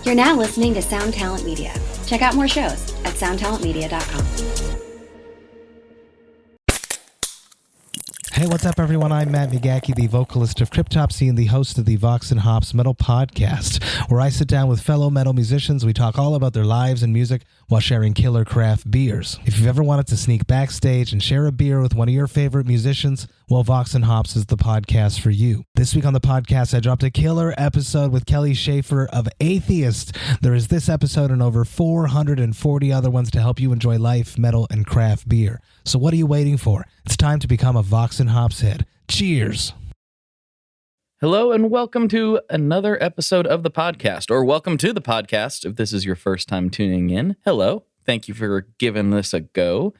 You're now listening to Sound Talent Media. Check out more shows at soundtalentmedia.com. Hey, what's up, everyone? I'm Matt McGachy, the vocalist of Cryptopsy and the host of the Vox and Hops Metal Podcast, where I sit down with fellow metal musicians. We talk all about their lives and music while sharing killer craft beers. If you've ever wanted to sneak backstage and share a beer with one of your favorite musicians, well, Vox and Hops is the podcast for you. This week on the podcast, I dropped a killer episode with Kelly Schaefer of Atheist. There is this episode and over 440 other ones to help you enjoy life, metal, and craft beer. So what are you waiting for? It's time to become a Vox and Hops head. Cheers. Hello and welcome to another episode of the podcast, or welcome to the podcast if this is your first time tuning in. Hello. Thank you for giving this a go.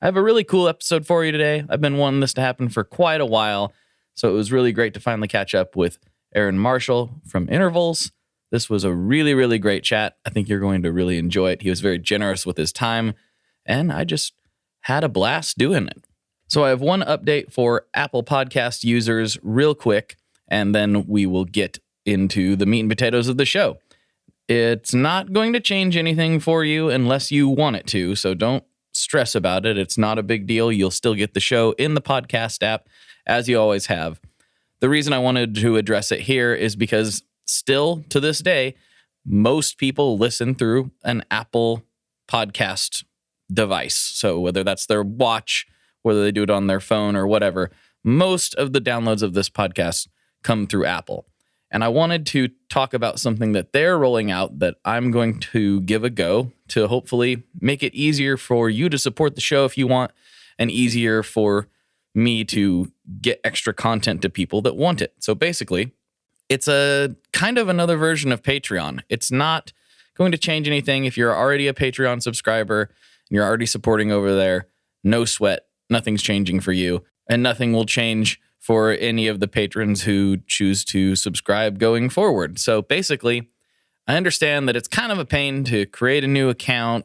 I have a really cool episode for you today. I've been wanting this to happen for quite a while, so it was really great to finally catch up with Aaron Marshall from Intervals. This was a really, really great chat. I think you're going to really enjoy it. He was very generous with his time, and I just had a blast doing it. So I have one update for Apple Podcast users real quick, and then we will get into the meat and potatoes of the show. It's not going to change anything for you unless you want it to, so don't stress about it. It's not a big deal. You'll still get the show in the podcast app, as you always have. The reason I wanted to address it here is because still, to this day, most people listen through an Apple podcast device. So whether that's their watch, whether they do it on their phone or whatever, most of the downloads of this podcast come through Apple. And I wanted to talk about something that they're rolling out that I'm going to give a go to hopefully make it easier for you to support the show if you want, and easier for me to get extra content to people that want it. So basically, it's a kind of another version of Patreon. It's not going to change anything if you're already a Patreon subscriber and you're already supporting over there. No sweat. Nothing's changing for you, and nothing will change for any of the patrons who choose to subscribe going forward. So basically, I understand that it's kind of a pain to create a new account,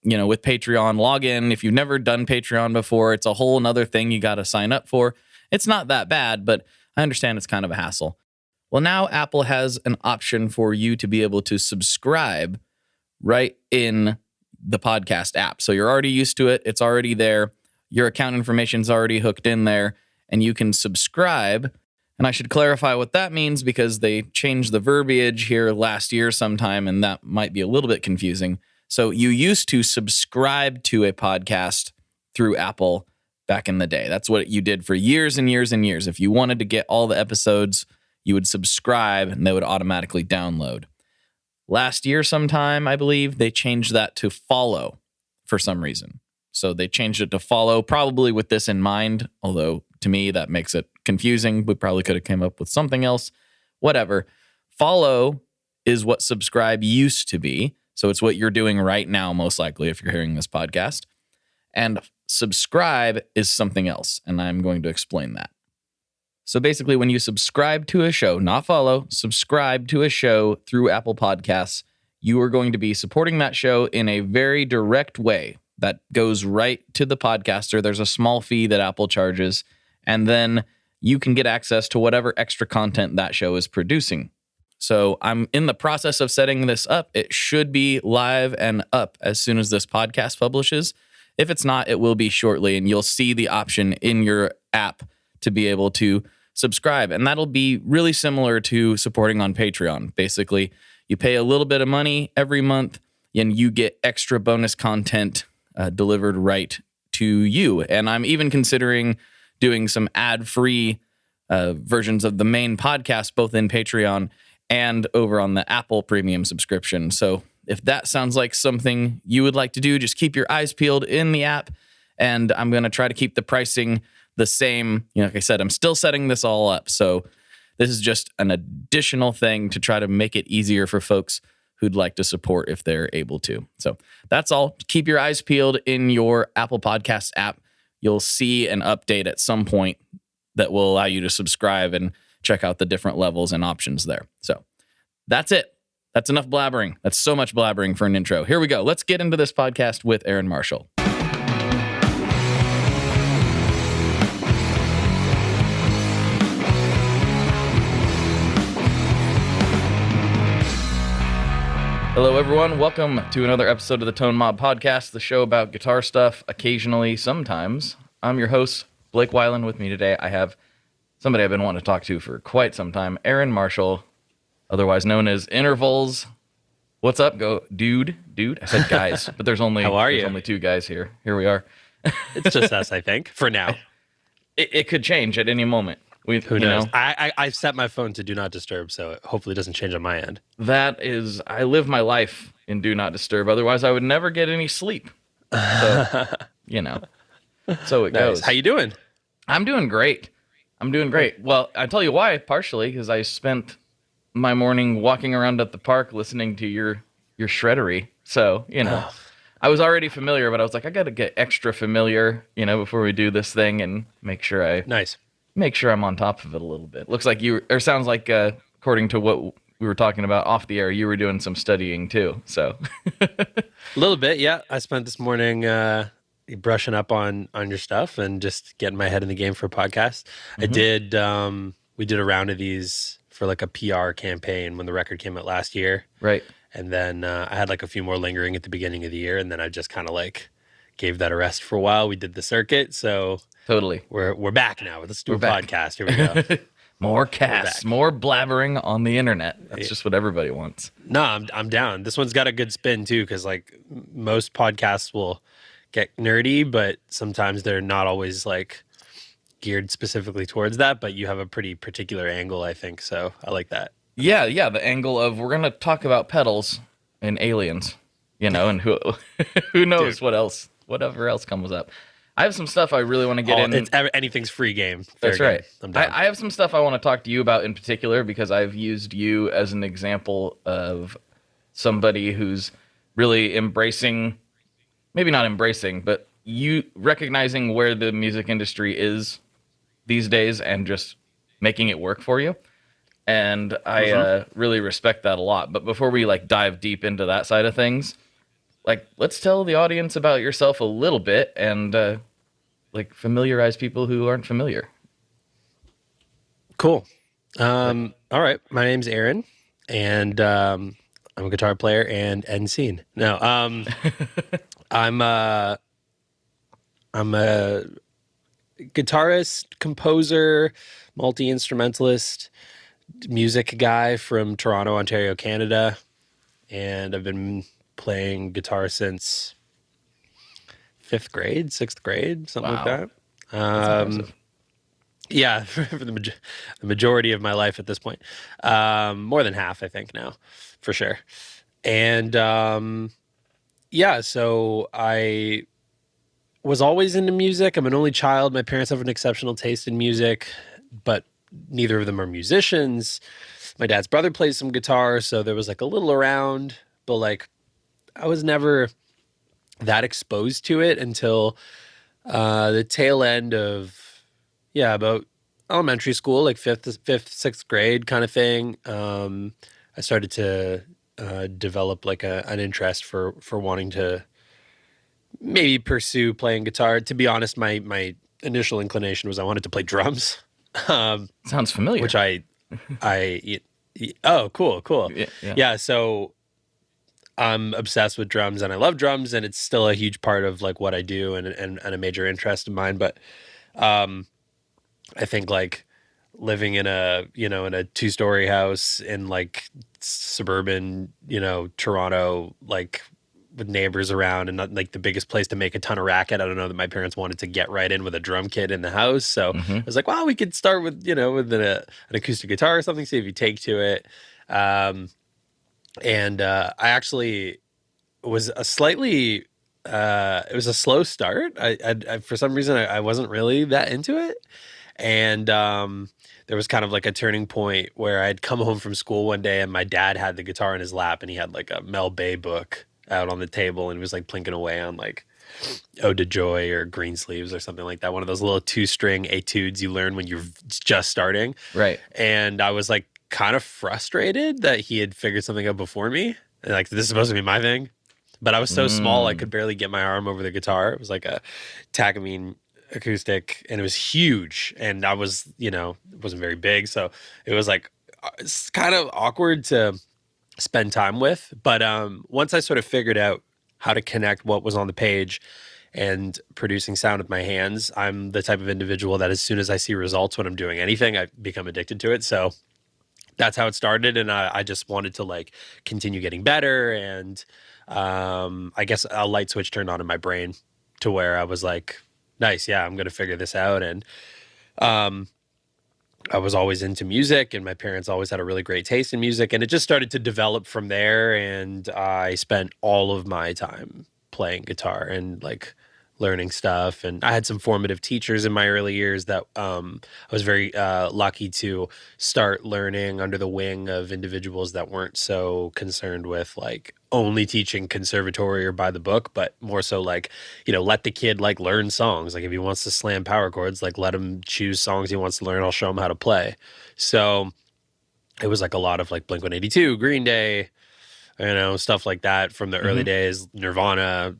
with Patreon, log in. If you've never done Patreon before, it's a whole nother thing you got to sign up for. It's not that bad, but I understand it's kind of a hassle. Well, now Apple has an option for you to be able to subscribe right in the podcast app. So you're already used to it. It's already there. Your account information is already hooked in there, and you can subscribe. And I should clarify what that means because they changed the verbiage here last year sometime, and that might be a little bit confusing. So you used to subscribe to a podcast through Apple back in the day. That's what you did for years and years and years. If you wanted to get all the episodes, you would subscribe, and they would automatically download. Last year sometime, I believe, they changed that to follow for some reason. So they changed it to follow, probably with this in mind, although to me that makes it confusing. We probably could have come up with something else. Whatever. Follow is what subscribe used to be. So it's what you're doing right now, most likely, if you're hearing this podcast. And subscribe is something else, and I'm going to explain that. So basically, when you subscribe to a show, not follow, subscribe to a show through Apple Podcasts, you are going to be supporting that show in a very direct way that goes right to the podcaster. There's a small fee that Apple charges, and then you can get access to whatever extra content that show is producing. So I'm in the process of setting this up. It should be live and up as soon as this podcast publishes. If it's not, it will be shortly, and you'll see the option in your app to be able to subscribe. And that'll be really similar to supporting on Patreon. Basically, you pay a little bit of money every month, and you get extra bonus content delivered right to you. And I'm even considering doing some ad-free versions of the main podcast, both in Patreon and over on the Apple Premium subscription. So if that sounds like something you would like to do, just keep your eyes peeled in the app. And I'm going to try to keep the pricing the same. Like I said, I'm still setting this all up. So this is just an additional thing to try to make it easier for folks who'd like to support if they're able to. So that's all. Keep your eyes peeled in your Apple Podcasts app. You'll see an update at some point that will allow you to subscribe and check out the different levels and options there. So that's it. That's enough blabbering. That's so much blabbering for an intro. Here we go. Let's get into this podcast with Aaron Marshall. Hello, everyone. Welcome to another episode of the Tone Mob Podcast, the show about guitar stuff, occasionally, sometimes. I'm your host, Blake Weiland. With me today, I have somebody I've been wanting to talk to for quite some time, Aaron Marshall, otherwise known as Intervals. What's up, dude? I said guys, but there's only only two guys here. Here we are. It's just us, I think, for now. It could change at any moment. Who knows? I've set my phone to do not disturb, so it hopefully doesn't change on my end. I live my life in do not disturb. Otherwise, I would never get any sleep. So, so it goes. How you doing? I'm doing great. Well, I tell you why, partially because I spent my morning walking around at the park listening to your shreddery. So, I was already familiar, but I was like, I got to get extra familiar, before we do this thing and make sure I'm on top of it a little bit. Looks like sounds like, according to what we were talking about off the air, you were doing some studying too. So a little bit, yeah. I spent this morning brushing up on your stuff and just getting my head in the game for a podcast. Mm-hmm. We did a round of these for like a PR campaign when the record came out last year. Right. And then I had like a few more lingering at the beginning of the year, and then I just kind of like gave that a rest for a while. We did the circuit, so totally we're back now. Let's do a podcast. Here we go. More casts, more blabbering on the internet. That's just what everybody wants. No, I'm down. This one's got a good spin too, because like most podcasts will get nerdy, but sometimes they're not always like geared specifically towards that. But you have a pretty particular angle, I think. So I like that. Yeah. The angle of we're gonna talk about pedals and aliens, and who knows whatever else comes up. I have some stuff I really want to get in. Anything's free game. That's right. I'm down. I have some stuff I want to talk to you about in particular because I've used you as an example of somebody who's really maybe not embracing, but you recognizing where the music industry is these days and just making it work for you. And I really respect that a lot. But before we dive deep into that side of things, let's tell the audience about yourself a little bit and familiarize people who aren't familiar. Cool. All right. My name's Aaron, and I'm a guitar player and scene. No, I'm a guitarist, composer, multi-instrumentalist, music guy from Toronto, Ontario, Canada, and I've been playing guitar since 6th grade, something like that. Yeah, for the majority of my life at this point. More than half, I think now, for sure. And so I was always into music. I'm an only child. My parents have an exceptional taste in music, but neither of them are musicians. My dad's brother plays some guitar, so there was a little around, but I was never that exposed to it until the tail end of about elementary school, 5th, 6th grade kind of thing. I started to develop an interest for wanting to maybe pursue playing guitar. To be honest, my initial inclination was I wanted to play drums. Sounds familiar. Which oh, cool. Yeah. So I'm obsessed with drums and I love drums, and it's still a huge part of what I do and a major interest of mine. But I think living in a 2-story house in suburban, Toronto, with neighbors around and not the biggest place to make a ton of racket. I don't know that my parents wanted to get right in with a drum kit in the house. So I was well, we could start with, with an acoustic guitar or something, see if you take to it. And I actually was it was a slow start. I for some reason, I wasn't really that into it. And there was kind of a turning point where I'd come home from school one day and my dad had the guitar in his lap and he had a Mel Bay book out on the table and he was plinking away on Ode to Joy or Greensleeves or something like that. One of those little 2-string etudes you learn when you're just starting. Right. And I was kind of frustrated that he had figured something out before me. And this is supposed to be my thing. But I was so small, I could barely get my arm over the guitar. It was a Takamine acoustic and it was huge. And I was, it wasn't very big. So it was it's kind of awkward to spend time with. But once I sort of figured out how to connect what was on the page and producing sound with my hands, I'm the type of individual that as soon as I see results when I'm doing anything, I become addicted to it. So that's how it started. And I just wanted to like continue getting better. And I guess a light switch turned on in my brain to where I was like, nice, yeah, I'm going to figure this out. And I was always into music, and my parents always had a really great taste in music, and it just started to develop from there. And I spent all of my time playing guitar and like learning stuff. And I had some formative teachers in my early years that I was very lucky to start learning under the wing of individuals that weren't so concerned with like only teaching conservatory or by the book, but more so like, you know, let the kid like learn songs. Like if he wants to slam power chords, like let him choose songs he wants to learn. I'll show him how to play. So it was like a lot of like Blink-182, Green Day, you know, stuff like that from the early days, Nirvana,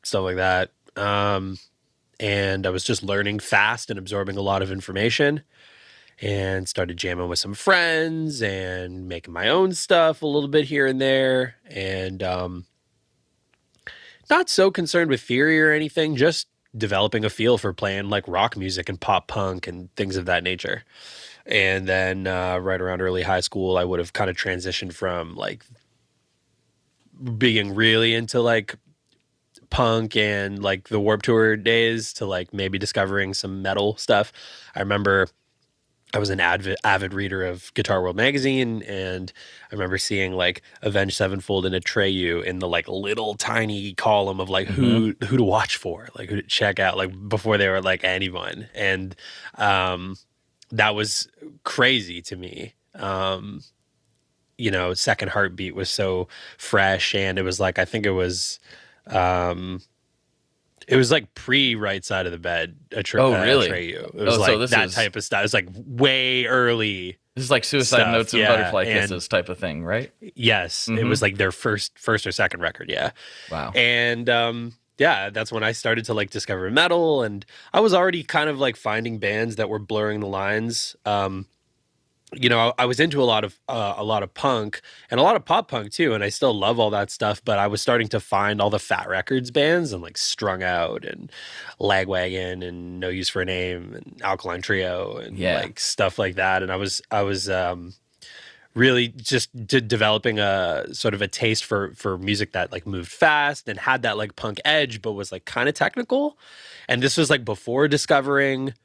stuff like that. And I was just learning fast and absorbing a lot of information, and started jamming with some friends and making my own stuff a little bit here and there. And not so concerned with theory or anything, just developing a feel for playing like rock music and pop punk and things of that nature. And then right around early high school, I would have kind of transitioned from like being really into like punk and like the Warped Tour days to like maybe discovering some metal stuff. I remember I was an avid reader of Guitar World magazine, and I remember seeing like Avenged Sevenfold and Atreyu in the like little tiny column of like who to watch for, like who to check out, like before they were like anyone. And that was crazy to me. You know, Second Heartbeat was so fresh, and it was like, I think it was like pre Right Side of the Bed. Really? Atreyu. It was like that type of stuff. It was like way early. This is like Suicide stuff, Notes and yeah, Butterfly Kisses type of thing, right? Yes, it was like their first or second record. Yeah. Wow. And yeah, that's when I started to like discover metal, and I was already kind of like finding bands that were blurring the lines. You know, I was into a lot of punk and a lot of pop punk too, and I still love all that stuff. But I was starting to find all the Fat Records bands and like Strung Out and Lagwagon and No Use for a Name and Alkaline Trio and like stuff like that. And I was really just developing a sort of a taste for music that like moved fast and had that like punk edge, but was like kind of technical. And this was like before discovering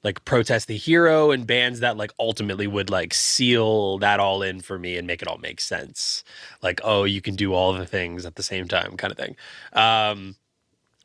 like Protest the Hero and bands that like ultimately would like seal that all in for me and make it all make sense. Like, oh, you can do all the things at the same time kind of thing.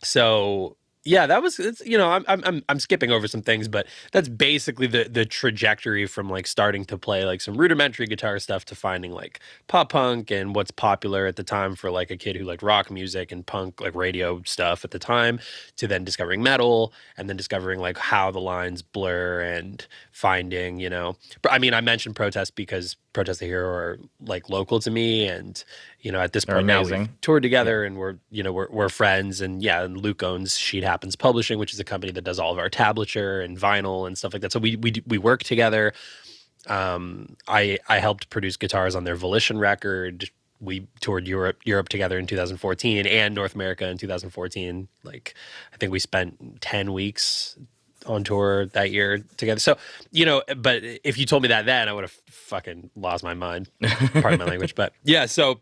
So yeah, that was, it's, you know, I'm skipping over some things, but that's basically the trajectory from like starting to play like some rudimentary guitar stuff to finding like pop punk and what's popular at the time for like a kid who liked rock music and punk, like radio stuff at the time, to then discovering metal, and then discovering like how the lines blur and finding, you know, I mean, I mentioned Protest because Protest the Hero are like local to me, and you know, at this point now we've toured together, and we're friends. And yeah, and Luke owns Sheet Happens Publishing, which is a company that does all of our tablature and vinyl and stuff like that. So we work together. I helped produce guitars on their Volition record. We toured Europe together in 2014 and North America in 2014. Like, I think we spent 10 weeks on tour that year together. So, you know, but if you told me that then, I would have fucking lost my mind. Pardon my language. But yeah, so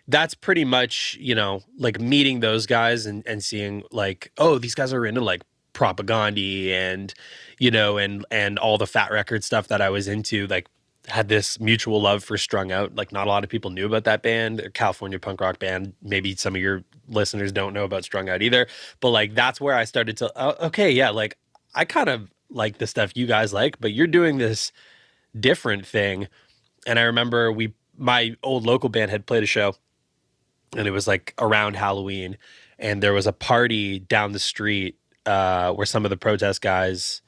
that's pretty much, you know, like meeting those guys and seeing like, oh, these guys are into like Propaganda and, you know, and all the Fat Record stuff that I was into, like had this mutual love for Strung Out. Like not a lot of people knew about that band, a California punk rock band. Maybe some of your listeners don't know about Strung Out either, but like, that's where I started to, okay, yeah, like I kind of like the stuff you guys like, but you're doing this different thing. And I remember my old local band had played a show, and it was like around Halloween, and there was a party down the street where some of the Protest guys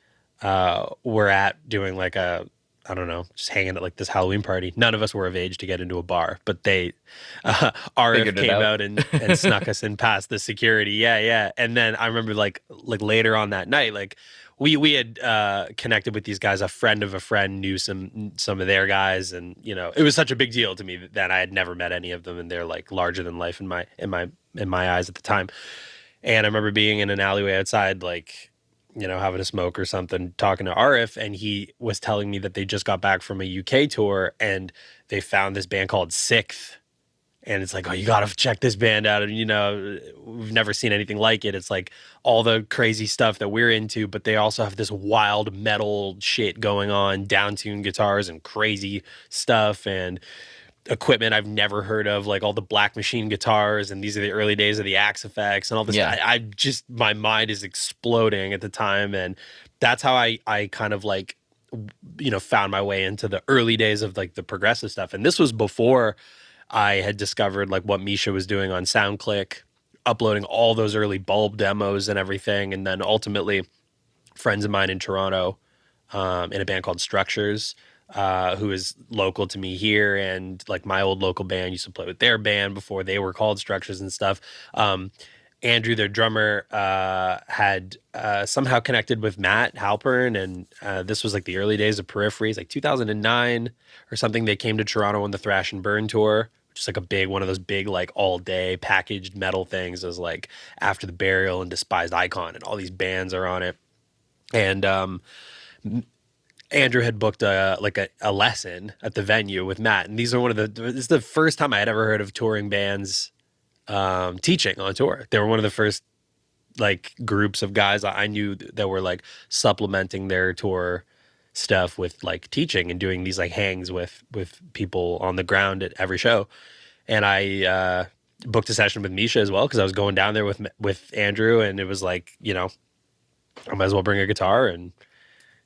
were at doing like a I don't know, just hanging at like this Halloween party. None of us were of age to get into a bar, but they, RF came out and snuck us in past the security. Yeah. And then I remember like later on that night, like we had connected with these guys. A friend of a friend knew some of their guys, and you know, it was such a big deal to me that I had never met any of them, and they're like larger than life in my eyes at the time. And I remember being in an alleyway outside, like, you know, having a smoke or something, talking to Arif, and he was telling me that they just got back from a UK tour and they found this band called Sixth. And it's like, oh, you got to check this band out. And, you know, we've never seen anything like it. It's like all the crazy stuff that we're into, but they also have this wild metal shit going on, down-tuned guitars and crazy stuff and equipment I've never heard of, like all the Black Machine guitars. And these are the early days of the Axe effects and all this. Yeah. I just, my mind is exploding at the time. And that's how I kind of like, you know, found my way into the early days of like the progressive stuff. And this was before I had discovered like what Misha was doing on SoundClick, uploading all those early Bulb demos and everything. And then ultimately friends of mine in Toronto, in a band called Structures, who is local to me here. And like my old local band used to play with their band before they were called Structures and stuff. Andrew, their drummer, had somehow connected with Matt Halpern, and this was like the early days of Peripheries, like 2009 or something. They came to Toronto on the Thrash and Burn tour, which is like a big one of those big like all day packaged metal things. It was like After the Burial and Despised Icon, and all these bands are on it. And Andrew had booked a lesson at the venue with Matt, and these are this is the first time I had ever heard of touring bands teaching on tour. They were one of the first like groups of guys I knew that were like supplementing their tour stuff with like teaching and doing these like hangs with people on the ground at every show. And I booked a session with Misha as well, because I was going down there with Andrew, and it was like, you know, I might as well bring a guitar and,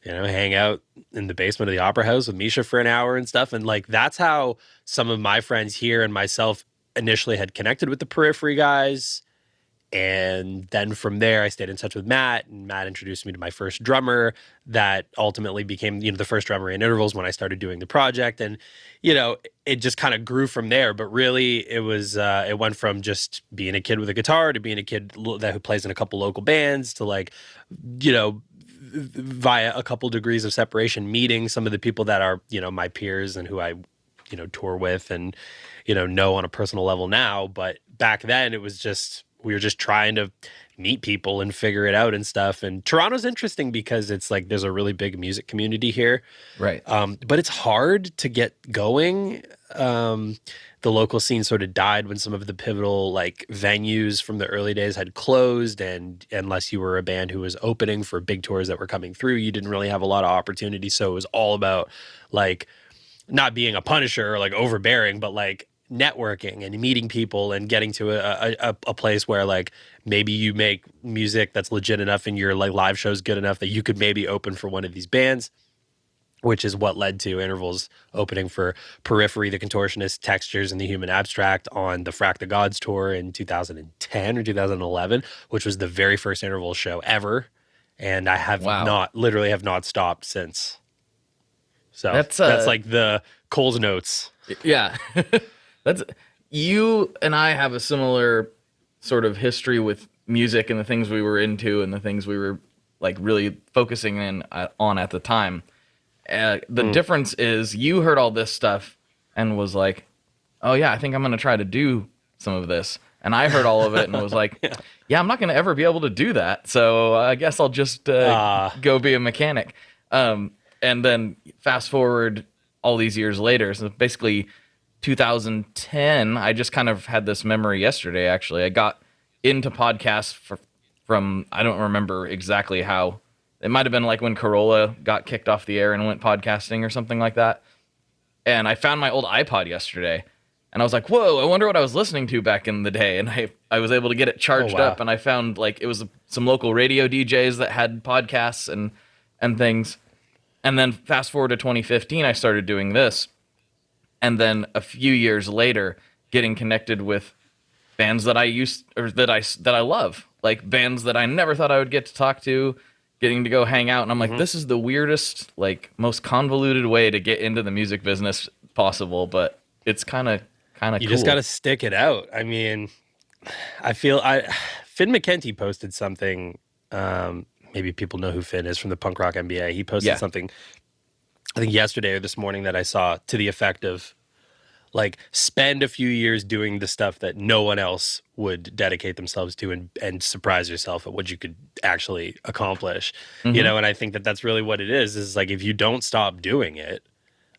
you know, hang out in the basement of the Opera House with Misha for an hour and stuff. And like, that's how some of my friends here and myself initially had connected with the Periphery guys. And then from there, I stayed in touch with Matt, and Matt introduced me to my first drummer that ultimately became, you know, the first drummer in Intervals when I started doing the project. And, you know, it just kind of grew from there. But really, it was, it went from just being a kid with a guitar to being a kid who plays in a couple local bands to like, you know, via a couple degrees of separation, meeting some of the people that are, you know, my peers and who I, you know, tour with and, you know on a personal level now. But back then it was just, we were just trying to meet people and figure it out and stuff. And Toronto's interesting because it's like there's a really big music community here. Right. But it's hard to get going. The local scene sort of died when some of the pivotal like venues from the early days had closed, and unless you were a band who was opening for big tours that were coming through, you didn't really have a lot of opportunity. So it was all about like not being a punisher or like overbearing, but like networking and meeting people and getting to a place where like maybe you make music that's legit enough and your like live show's good enough that you could maybe open for one of these bands, which is what led to Intervals opening for Periphery, the Contortionist, Textures, and the Human Abstract on the Frack the Gods tour in 2010 or 2011, which was the very first Intervals show ever. And I have literally have not stopped since. So that's like the Cole's notes. Yeah. That's, you and I have a similar sort of history with music and the things we were into and the things we were like really focusing on at the time. The difference is you heard all this stuff and was like, oh yeah, I think I'm going to try to do some of this. And I heard all of it and was like, yeah, I'm not going to ever be able to do that. So I guess I'll just go be a mechanic. And then fast forward all these years later. So basically 2010, I just kind of had this memory yesterday, actually. I got into podcasts from I don't remember exactly how. It might have been like when Corolla got kicked off the air and went podcasting or something like that. And I found my old iPod yesterday. And I was like, whoa, I wonder what I was listening to back in the day. And I was able to get it charged up. And I found like it was some local radio DJs that had podcasts and things. And then fast forward to 2015, I started doing this. And then a few years later, getting connected with bands that I love, like bands that I never thought I would get to talk to, getting to go hang out. And I'm like, Mhm. this is the weirdest, like most convoluted way to get into the music business possible. But it's kind of cool. You just got to stick it out. I mean, Finn McKenty posted something. Maybe people know who Finn is from the Punk Rock MBA. He posted something, I think yesterday or this morning, that I saw to the effect of, like, spend a few years doing the stuff that no one else would dedicate themselves to, and surprise yourself at what you could actually accomplish. Mm-hmm. You know, and I think that that's really what it is like, if you don't stop doing it,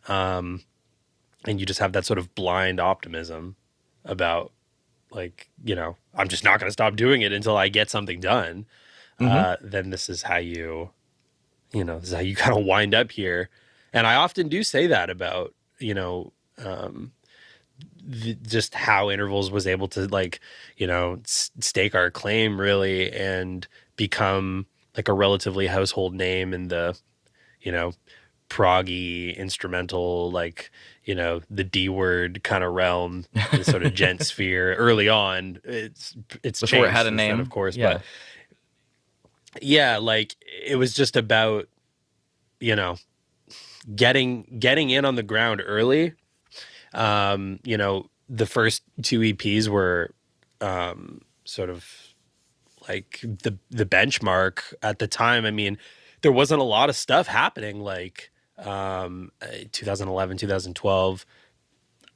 and you just have that sort of blind optimism about, like, you know, I'm just not going to stop doing it until I get something done, then this is how you kind of wind up here. And I often do say that about, you know, just how Intervals was able to, like, you know, stake our claim really and become like a relatively household name in the, you know, proggy instrumental, like, you know, the D word kind of realm, the sort of gent sphere early on. It's before changed it had a since name, then, of course, yeah. but yeah, like, it was just about, you know, getting in on the ground early. You know, the first two EPs were sort of like the benchmark at the time. I mean, there wasn't a lot of stuff happening, like 2011, 2012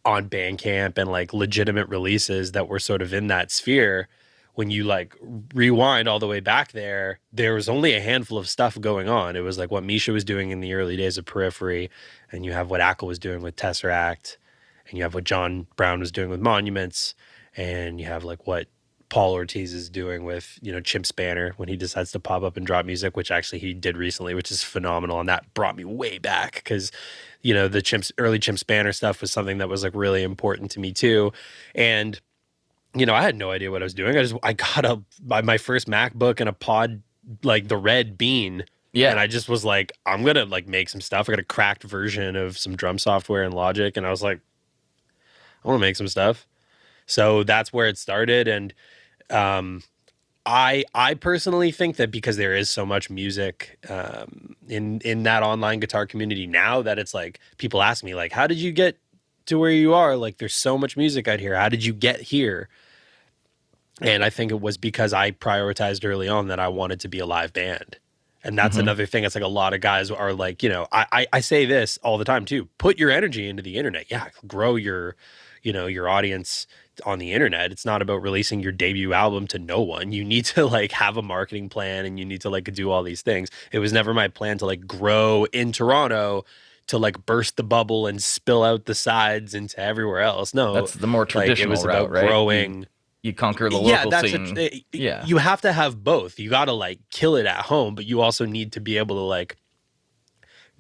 on Bandcamp and like legitimate releases that were sort of in that sphere. When you like rewind all the way back there was only a handful of stuff going on. It was like what Misha was doing in the early days of Periphery, and you have what Ackle was doing with Tesseract, and you have what John Brown was doing with Monuments, and you have like what Paul Ortiz is doing with, you know, Chimp Spanner when he decides to pop up and drop music, which actually he did recently, which is phenomenal. And that brought me way back because, you know, the early Chimp Spanner stuff was something that was like really important to me too. And, you know, I had no idea what I was doing. I got my first MacBook and a pod, like the Red Bean. Yeah. And I just was like, I'm going to like make some stuff. I got a cracked version of some drum software in Logic. And I was like, I want to make some stuff. So that's where it started. And I personally think that because there is so much music in that online guitar community now, that it's like people ask me like, how did you get to where you are? Like, there's so much music out here. How did you get here? And I think it was because I prioritized early on that I wanted to be a live band. And that's another thing. It's like a lot of guys are like, you know, I say this all the time too. Put your energy into the internet. Yeah, grow your, you know, your audience on the internet. It's not about releasing your debut album to no one. You need to like have a marketing plan, and you need to like do all these things. It was never my plan to like grow in Toronto to like burst the bubble and spill out the sides into everywhere else. No, That's the more traditional it was route, about right? growing. You conquer the local scene. Yeah, you have to have both. You got to like kill it at home, but you also need to be able to like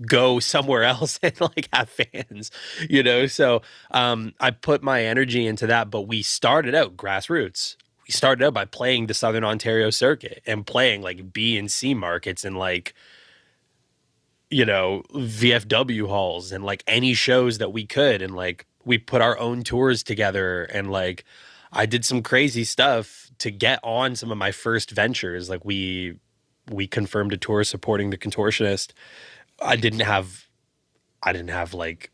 go somewhere else and like have fans, you know? So I put my energy into that, but we started out grassroots. We started out by playing the Southern Ontario circuit and playing like B and C markets and like, you know, VFW halls and like any shows that we could. And like, we put our own tours together, and like, I did some crazy stuff to get on some of my first ventures. Like we confirmed a tour supporting the Contortionist. I didn't have like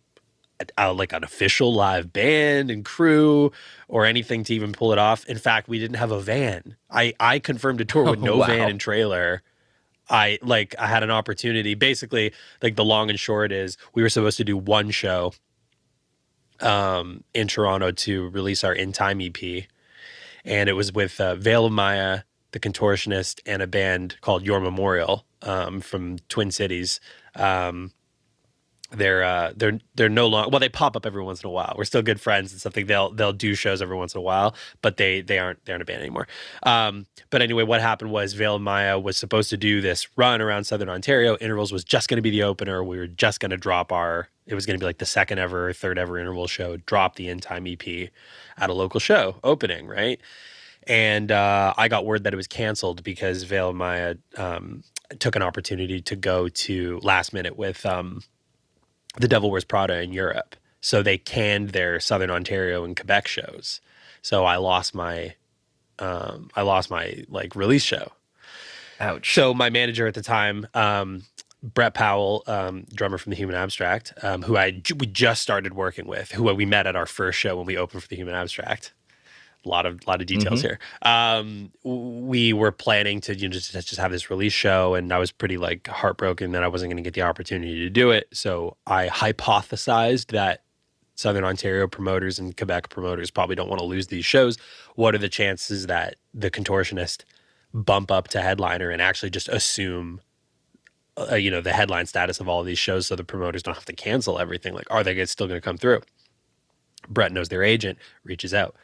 an official live band and crew or anything to even pull it off. In fact, we didn't have a van. I confirmed a tour with no Wow. van and trailer. I had an opportunity. Basically, like the long and short is we were supposed to do one show in Toronto to release our In Time EP. And it was with Veil of Maya, the Contortionist, and a band called Your Memorial from Twin Cities. They're no longer, well, they pop up every once in a while. We're still good friends and something. They'll do shows every once in a while, but they're not a band anymore. But anyway, what happened was Veil of Maya was supposed to do this run around Southern Ontario. Intervals was just going to be the opener. We were just going to drop it was going to be like the second ever, third ever Interval show, drop the In Time EP at a local show opening, right? And I got word that it was canceled because Veil of Maya took an opportunity to go to last minute with The Devil Wears Prada in Europe. So they canned their Southern Ontario and Quebec shows. So I lost my like release show. Ouch. So my manager at the time, Brett Powell, drummer from the Human Abstract, who we just started working with, who we met at our first show when we opened for the Human Abstract. A lot of details here. We were planning to just have this release show, and I was pretty like heartbroken that I wasn't going to get the opportunity to do it. So I hypothesized that Southern Ontario promoters and Quebec promoters probably don't want to lose these shows. What are the chances that the Contortionist bump up to headliner and actually just assume the headline status of all of these shows, so the promoters don't have to cancel everything? Like, are they still going to come through? Brett knows their agent, reaches out,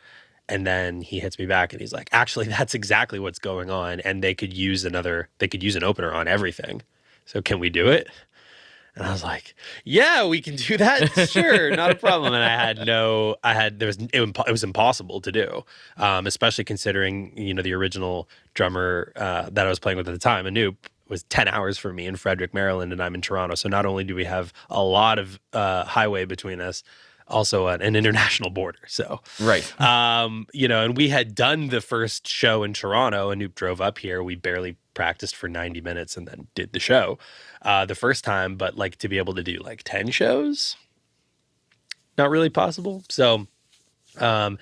and then he hits me back and he's like, actually, that's exactly what's going on, and they could use an opener on everything. So can we do it? And I was like, yeah, we can do that. Sure, not a problem. And it was impossible to do, especially considering, the original drummer that I was playing with at the time, Anoop, was 10 hours for me in Frederick, Maryland, and I'm in Toronto. So not only do we have a lot of highway between us, also an international border. So, right. And we had done the first show in Toronto. Anoop drove up here. We barely practiced for 90 minutes and then did the show the first time. But like, to be able to do like 10 shows, not really possible. So then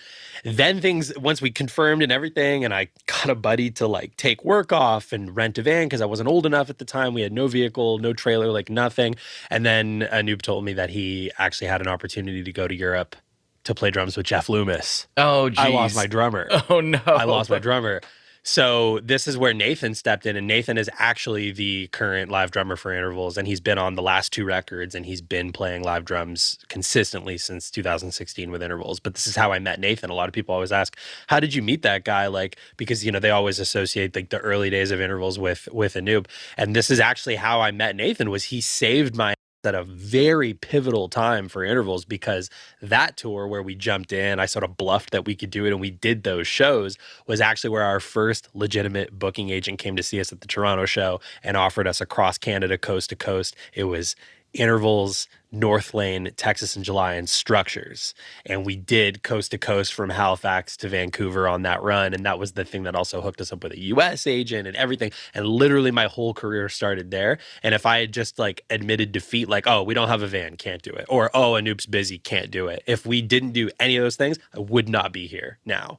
once we confirmed and everything, and I got a buddy to like take work off and rent a van because I wasn't old enough at the time. We had no vehicle, no trailer, like nothing. And then Anoop told me that he actually had an opportunity to go to Europe to play drums with Jeff Loomis. Oh, geez. I lost my drummer. Oh, no. I lost my drummer. So this is where Nathan stepped in, and Nathan is actually the current live drummer for Intervals, and he's been on the last 2 records, and he's been playing live drums consistently since 2016 with Intervals. But this is how I met Nathan. A lot of people always ask, how did you meet that guy? Like, because, they always associate like the early days of Intervals with Anoop. And this is actually how I met Nathan. Was he saved my at a very pivotal time for Intervals, because that tour where we jumped in, I sort of bluffed that we could do it, and we did those shows, was actually where our first legitimate booking agent came to see us at the Toronto show and offered us across Canada, coast to coast. It was Intervals, North Lane, Texas in July, and Structures. And we did coast to coast from Halifax to Vancouver on that run. And that was the thing that also hooked us up with a US agent and everything. And literally my whole career started there. And if I had just like admitted defeat, like, oh, we don't have a van, can't do it. Or, oh, Anoop's busy, can't do it. If we didn't do any of those things, I would not be here now.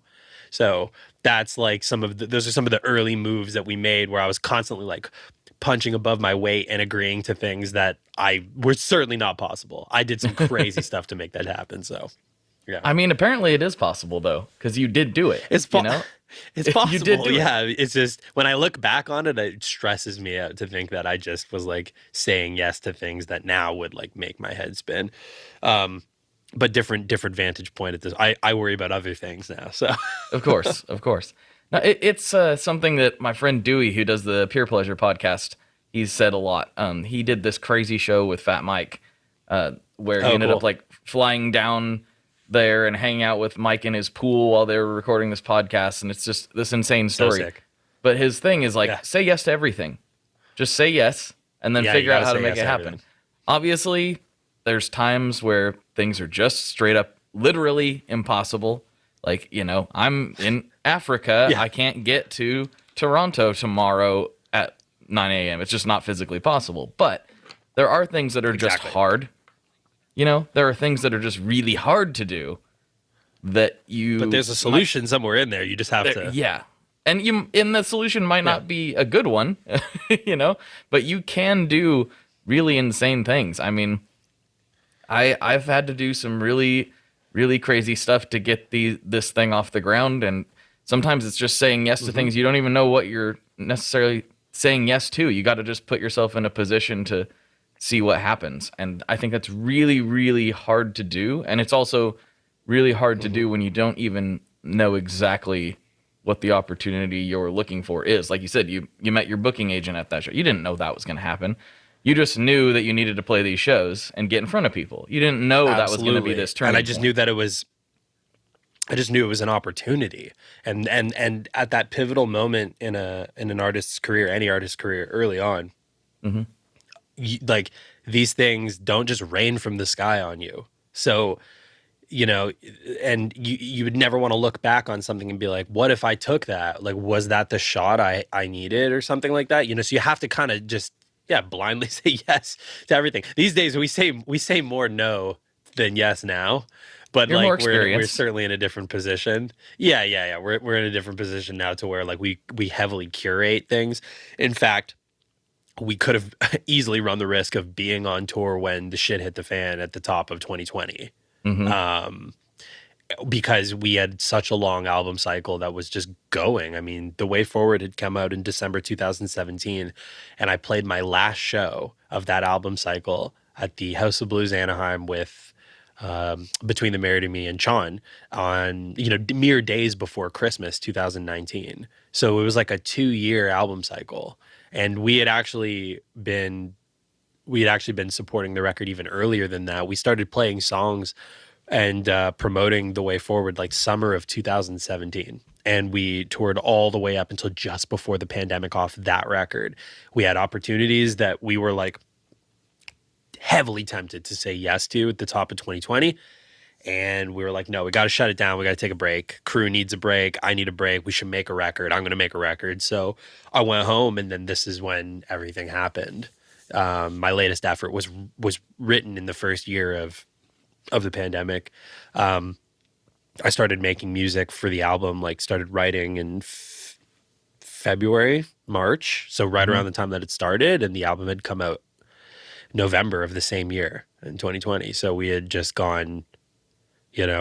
So that's like those are some of the early moves that we made, where I was constantly like punching above my weight and agreeing to things that were certainly not possible. I did some crazy stuff to make that happen. So, yeah. I mean, apparently it is possible though, because you did do it. It's possible. You did do yeah. It's just, when I look back on it, it stresses me out to think that I just was like saying yes to things that now would like make my head spin. But different vantage point at this. I worry about other things now. So of course. Now, it's something that my friend Dewey, who does the Peer Pleasure podcast, he's said a lot. He did this crazy show with Fat Mike, where he ended up like flying down there and hanging out with Mike in his pool while they were recording this podcast, and it's just this insane story. So sick. But his thing is like, say yes to everything. Just say yes, and then figure out how to make it happen. Everything. Obviously, there's times where things are just straight up literally impossible. Like, I'm in Africa. Yeah. I can't get to Toronto tomorrow at 9 a.m. It's just not physically possible. But there are things that are just hard. There are things that are just really hard to do that But there's a solution somewhere in there. You just have to. Yeah. And the solution might not be a good one, but you can do really insane things. I mean, I've had to do some really, really crazy stuff to get this thing off the ground, and sometimes it's just saying yes to things you don't even know what you're necessarily saying yes to. You got to just put yourself in a position to see what happens, and I think that's really, really hard to do, and it's also really hard to do when you don't even know exactly what the opportunity you're looking for is. Like you said, you met your booking agent at that show. You didn't know that was going to happen. You just knew that you needed to play these shows and get in front of people. You didn't know that was going to be this turning point. And I just knew that I just knew it was an opportunity. And at that pivotal moment in an artist's career, any artist's career early on, like these things don't just rain from the sky on you. So you know, and you would never want to look back on something and be like, what if I took that? Like, was that the shot I needed or something like that? You know, so you have to kind of just, blindly say yes to everything. These days we say more no than yes now, but You're more like we're experienced. certainly in a different position. Yeah. We're in a different position now to where like we heavily curate things. In fact, we could have easily run the risk of being on tour when the shit hit the fan at the top of 2020. Because we had such a long album cycle that was just going. I mean, The Way Forward had come out in December 2017, and I played my last show of that album cycle at the House of Blues Anaheim with Between the Married and Me and Sean on, mere days before Christmas 2019. So it was like a 2-year album cycle. And we had actually been supporting the record even earlier than that. We started playing songs and promoting The Way Forward like summer of 2017. And we toured all the way up until just before the pandemic off that record. We had opportunities that we were like heavily tempted to say yes to at the top of 2020. And we were like, no, we got to shut it down. We got to take a break. Crew needs a break. I need a break. We should make a record. I'm going to make a record. So I went home, and then this is when everything happened. My latest effort was written in the first year of the pandemic. I started making music for the album, like started writing in February, March. So right around the time that it started, and the album had come out November of the same year in 2020. So we had just gone,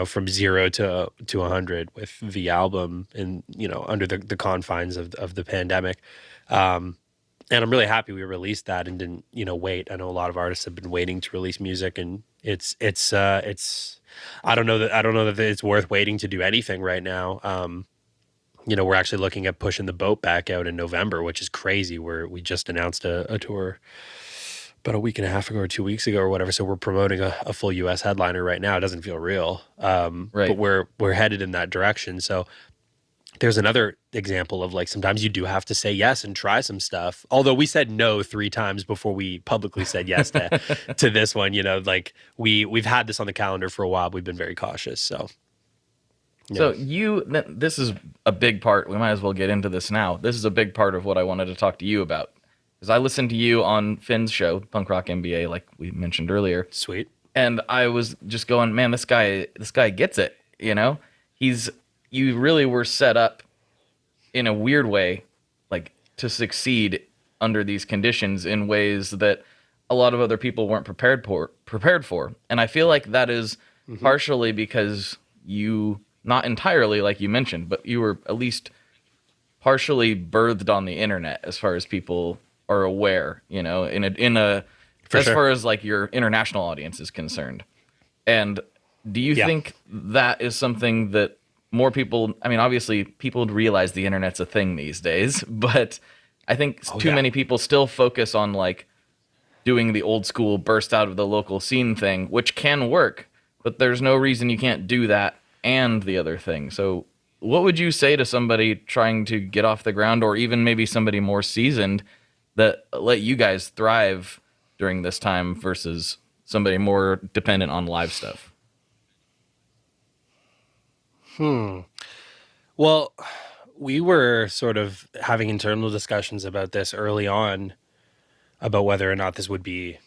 from 0 to 100 with the album and, under the confines of the pandemic. And I'm really happy we released that and didn't, wait. I know a lot of artists have been waiting to release music, and it's I don't know that it's worth waiting to do anything right now. We're actually looking at pushing the boat back out in November, which is crazy. We just announced a tour about a week and a half ago or 2 weeks ago or whatever. So we're promoting a full US headliner right now. It doesn't feel real. Right. But we're headed in that direction. So there's another example of like, sometimes you do have to say yes and try some stuff. Although we said no 3 times before we publicly said yes to this one, like we've had this on the calendar for a while. We've been very cautious. So. Yeah. So this is a big part. We might as well get into this now. This is a big part of what I wanted to talk to you about. Because I listened to you on Finn's show, Punk Rock MBA, like we mentioned earlier. Sweet. And I was just going, man, this guy gets it, You really were set up in a weird way, like to succeed under these conditions in ways that a lot of other people weren't prepared for. And I feel like that is partially because you, not entirely like you mentioned, but you were at least partially birthed on the internet as far as people are aware, as far as like your international audience is concerned. And do you think that is something that more people, I mean, obviously people realize the internet's a thing these days, but I think too many people still focus on like doing the old school burst out of the local scene thing, which can work, but there's no reason you can't do that and the other thing. So what would you say to somebody trying to get off the ground, or even maybe somebody more seasoned that let you guys thrive during this time versus somebody more dependent on live stuff? Well, we were sort of having internal discussions about this early on, about whether or not this would be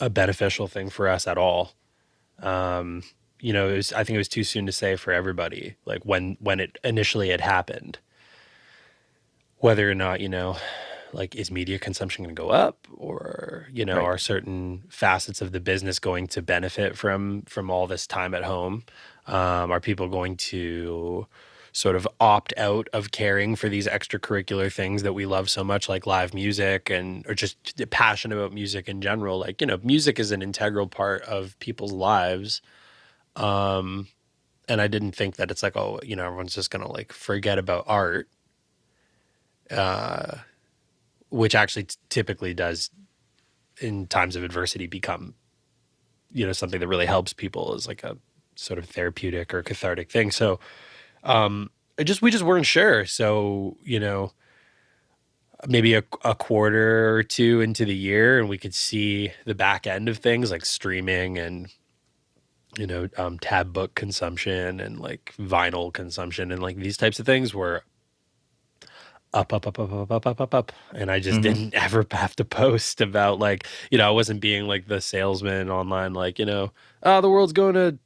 a beneficial thing for us at all. I think it was too soon to say for everybody, like when it initially had happened, whether or not, like, is media consumption going to go up, or, are certain facets of the business going to benefit from all this time at home? Are people going to sort of opt out of caring for these extracurricular things that we love so much, like live music, or just passionate about music in general? Like, music is an integral part of people's lives. And I didn't think that it's like, everyone's just going to like forget about art, which actually typically does in times of adversity become, something that really helps people as like a sort of therapeutic or cathartic thing. So, we just weren't sure. So, maybe a quarter or two into the year, and we could see the back end of things like streaming and tab book consumption and like vinyl consumption and like these types of things were up, up, up, up, up, up, up, up, up. And I just didn't ever have to post about like, I wasn't being like the salesman online, like, oh, the world's going to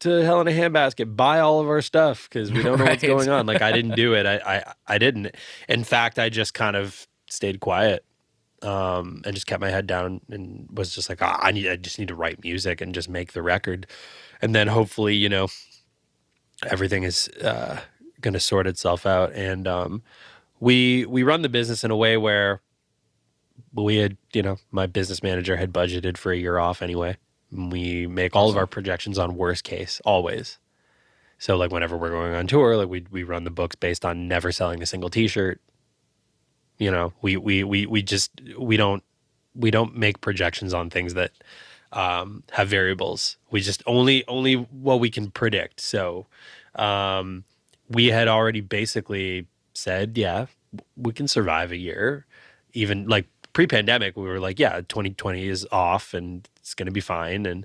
hell in a handbasket, buy all of our stuff because we don't know what's going on. Like I didn't do it. I didn't. In fact, I just kind of stayed quiet and just kept my head down and was just like, I just need to write music and just make the record. And then hopefully, everything is going to sort itself out. And we run the business in a way where we had, my business manager had budgeted for a year off anyway. We make all of our projections on worst case always. So like whenever we're going on tour, like we run the books based on never selling a single t-shirt. We don't make projections on things that have variables. We just only what we can predict. So we had already basically said, yeah, we can survive a year. Even like pre-pandemic, we were like, yeah, 2020 is off and it's going to be fine. And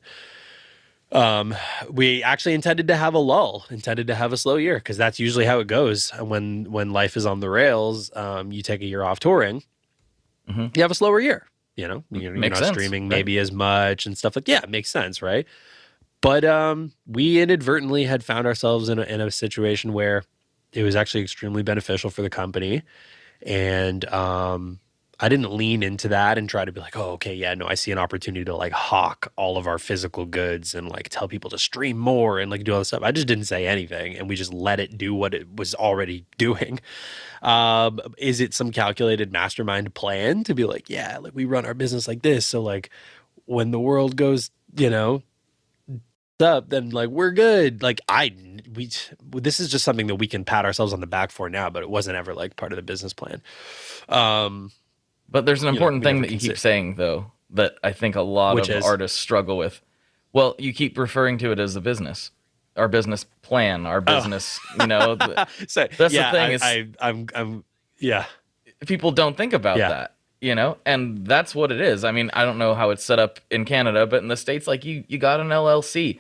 we actually intended to have a slow year because that's usually how it goes. When life is on the rails, you take a year off touring, you have a slower year. You're not streaming maybe as much and stuff like, yeah, it makes sense, right? But we inadvertently had found ourselves in a situation where it was actually extremely beneficial for the company. And I didn't lean into that and try to be like, oh, okay, yeah, no, I see an opportunity to like hawk all of our physical goods and like tell people to stream more and like do all this stuff. I just didn't say anything and we just let it do what it was already doing. Is it some calculated mastermind plan to be like, yeah, like we run our business like this. So like when the world goes, up, then like we're good. Like this is just something that we can pat ourselves on the back for now, but it wasn't ever like part of the business plan. But there's an important thing that you keep saying though, that I think a lot of artists struggle with. Well, you keep referring to it as a business, our business plan, our business, so that's the thing is people don't think about that. And that's what it is. I mean, I don't know how it's set up in Canada, but in the States, like you got an LLC,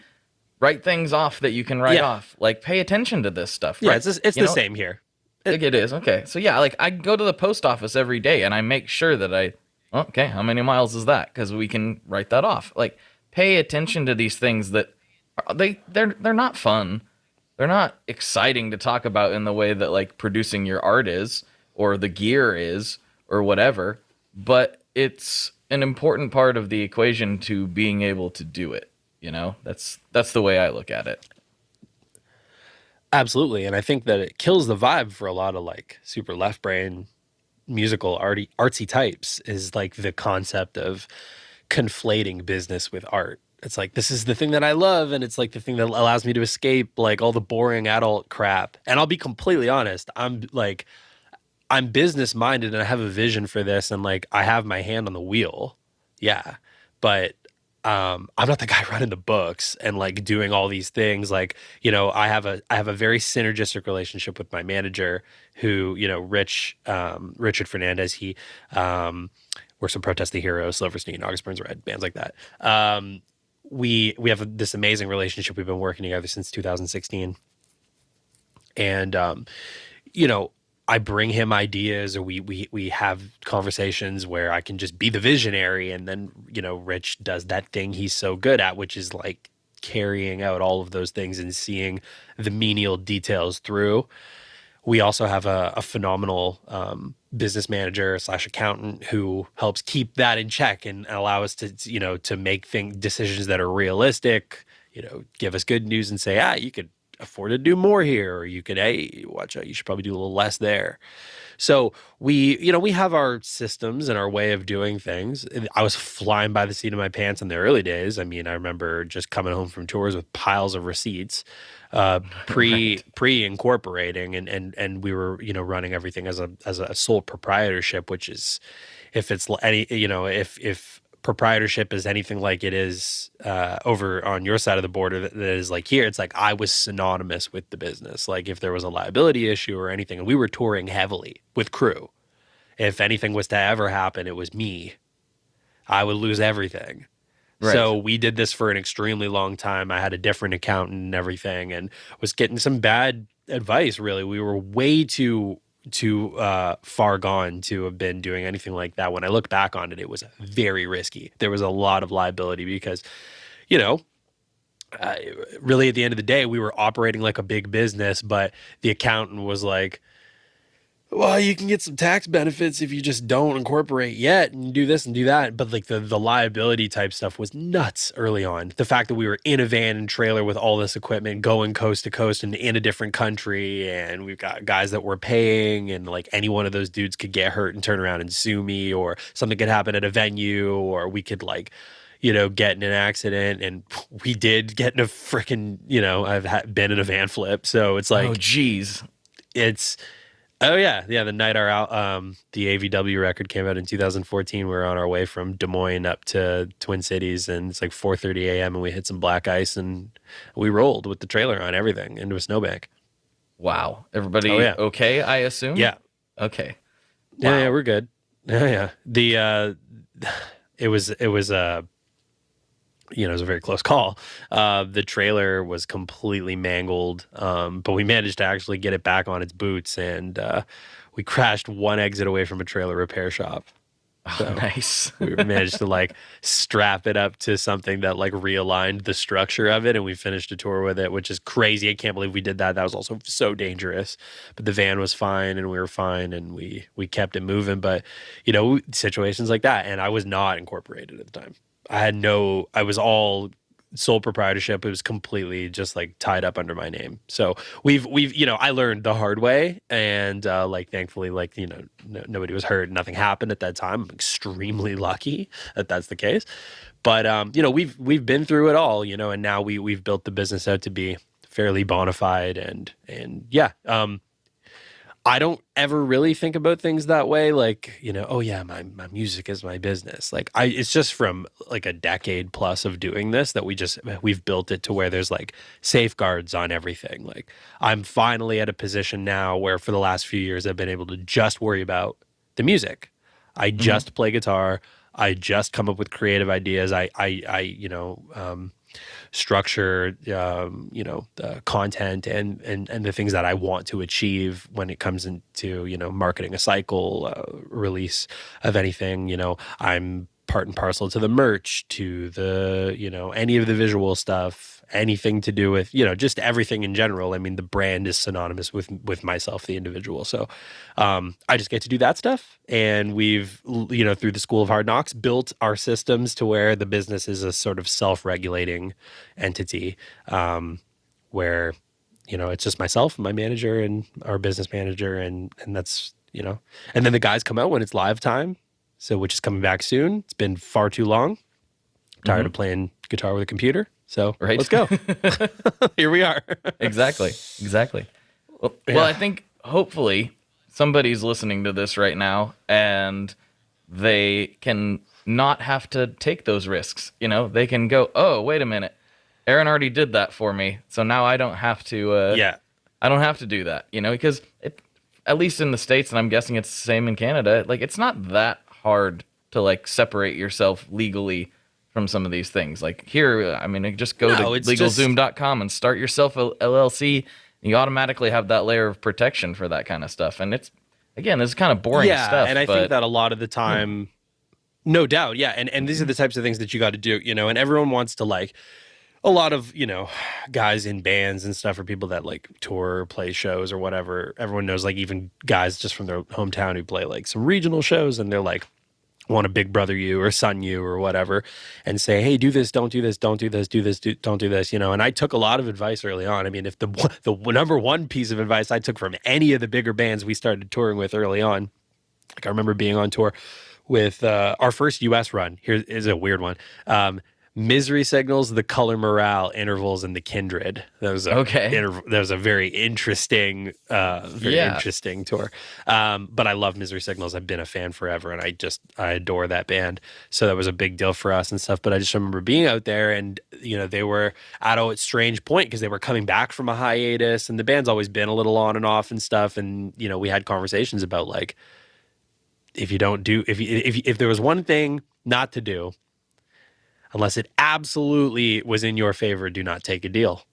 write things off that you can write off, like pay attention to this stuff. Yeah, right? it's the same here. It is. Okay. So yeah, like I go to the post office every day and I make sure that okay, how many miles is that? Cause we can write that off. Like pay attention to these things that they're not fun. They're not exciting to talk about in the way that like producing your art is or the gear is or whatever. But it's an important part of the equation to being able to do it. That's the way I look at it. Absolutely. And I think that it kills the vibe for a lot of like super left brain musical artsy types is like the concept of conflating business with art. It's like, this is the thing that I love. And it's like the thing that allows me to escape like all the boring adult crap. And I'll be completely honest. I'm business minded and I have a vision for this. And like, I have my hand on the wheel. Yeah. But I'm not the guy running the books and like doing all these things. Like, I have a very synergistic relationship with my manager who, Richard Fernandez, he works with Protest the Heroes, Silverstein, August Burns Red, bands like that. We have this amazing relationship. We've been working together since 2016. And, I bring him ideas or we have conversations where I can just be the visionary and then, Rich does that thing he's so good at, which is like carrying out all of those things and seeing the menial details through. We also have a phenomenal business manager / accountant who helps keep that in check and allow us to, to make decisions that are realistic, give us good news and say, you could afford to do more here, or you could, hey, watch out, you should probably do a little less there. So we have our systems and our way of doing things. I was flying by the seat of my pants in the early days. I mean, I remember just coming home from tours with piles of receipts, pre-incorporating, and we were, running everything as a sole proprietorship, which is, if it's any, if proprietorship is anything like it is over on your side of the border that is like here, it's like I was synonymous with the business. Like if there was a liability issue or anything, and we were touring heavily with crew, if anything was to ever happen, it was me. I would lose everything. Right. So we did this for an extremely long time. I had a different accountant and everything, and was getting some bad advice. Really, we were way too far gone to have been doing anything like that. When I look back on it, it was very risky. There was a lot of liability because, you know, really at the end of the day, we were operating like a big business, but the accountant was like, well, you can get some tax benefits if you just don't incorporate yet and do this and do that. But like the liability type stuff was nuts early on. The fact that we were in a van and trailer with all this equipment going coast to coast and in a different country, and we've got guys that we're paying, and like any one of those dudes could get hurt and turn around and sue me, or something could happen at a venue, or we could like, you know, get in an accident. And we did get in a freaking, you know, been in a van flip. So it's like, Oh, geez. it's, oh yeah. The night the AVW record came out in 2014, we were on our way from Des Moines up to Twin Cities, and it's like 4:30 a.m. and we hit some black ice and we rolled with the trailer on everything into a snowbank. Wow. Everybody okay, I assume? Yeah. Okay. Wow. Wow. Yeah, we're good. Yeah. It was you know, it was a very close call. The trailer was completely mangled, but we managed to actually get it back on its boots, and we crashed one exit away from a trailer repair shop. So Oh, nice. we managed to like strap it up to something that like realigned the structure of it, and we finished a tour with it, which is crazy. I can't believe we did that. That was also so dangerous. But the van was fine, and we were fine, and we kept it moving. But you know, situations like that, and I was not incorporated at the time. I was all sole proprietorship. It was completely just like tied up under my name. So we've, you know, I learned the hard way, and like, thankfully, like, you know, nobody was hurt. Nothing happened at that time. I'm extremely lucky that that's the case. But, you know, we've been through it all, you know, and now we've built the business out to be fairly bona fide, and yeah, I don't ever really think about things that way. Like, you know, oh yeah, my music is my business. Like it's just from like a decade plus of doing this that we've built it to where there's like safeguards on everything. Like I'm finally at a position now where for the last few years, I've been able to just worry about the music. I just play guitar. I just come up with creative ideas. I you know, structure, you know, the content and the things that I want to achieve when it comes into, you know, marketing a cycle, release of anything. You know, I'm part and parcel to the merch, to the, you know, any of the visual stuff, anything to do with, you know, just everything in general. I mean, the brand is synonymous with myself, the individual. So I just get to do that stuff. And we've, you know, through the School of Hard Knocks, built our systems to where the business is a sort of self-regulating entity, where, you know, it's just myself, my manager, and our business manager. And that's, you know, and then the guys come out when it's live time. So, which is coming back soon. It's been far too long. Tired of playing guitar with a computer. So let's go. Here we are. Exactly. Well, I think hopefully somebody's listening to this right now and they can not have to take those risks. You know, they can go, oh, wait a minute. Aaron already did that for me. So now I don't have to, I don't have to do that, you know, because at least in the States, and I'm guessing it's the same in Canada, like it's not that hard to like separate yourself legally from some of these things. Like here, I mean, just go to LegalZoom.com and start yourself a LLC. And you automatically have that layer of protection for that kind of stuff. And it's, again, this is kind of boring stuff. And I think that a lot of the time, no doubt, and these are the types of things that you got to do, you know, and everyone wants to like, a lot of, you know, guys in bands and stuff, or people that like tour or play shows or whatever. Everyone knows, like, even guys just from their hometown who play like some regional shows, and they're like, want to big brother you or son you or whatever, and say, hey, do this, don't do this, don't do this, do this, don't do this, you know. And I took a lot of advice early on. I mean, if the number one piece of advice I took from any of the bigger bands we started touring with early on, like I remember being on tour with our first US run. Here is a weird one. Misery Signals, The Color Morale, Intervals, and The Kindred. That was that was a very interesting, interesting tour. But I love Misery Signals. I've been a fan forever, and I adore that band. So that was a big deal for us and stuff. But I just remember being out there, and you know, they were at a strange point because they were coming back from a hiatus, and the band's always been a little on and off and stuff. And you know, we had conversations about like, if there was one thing not to do, unless it absolutely was in your favor, do not take a deal.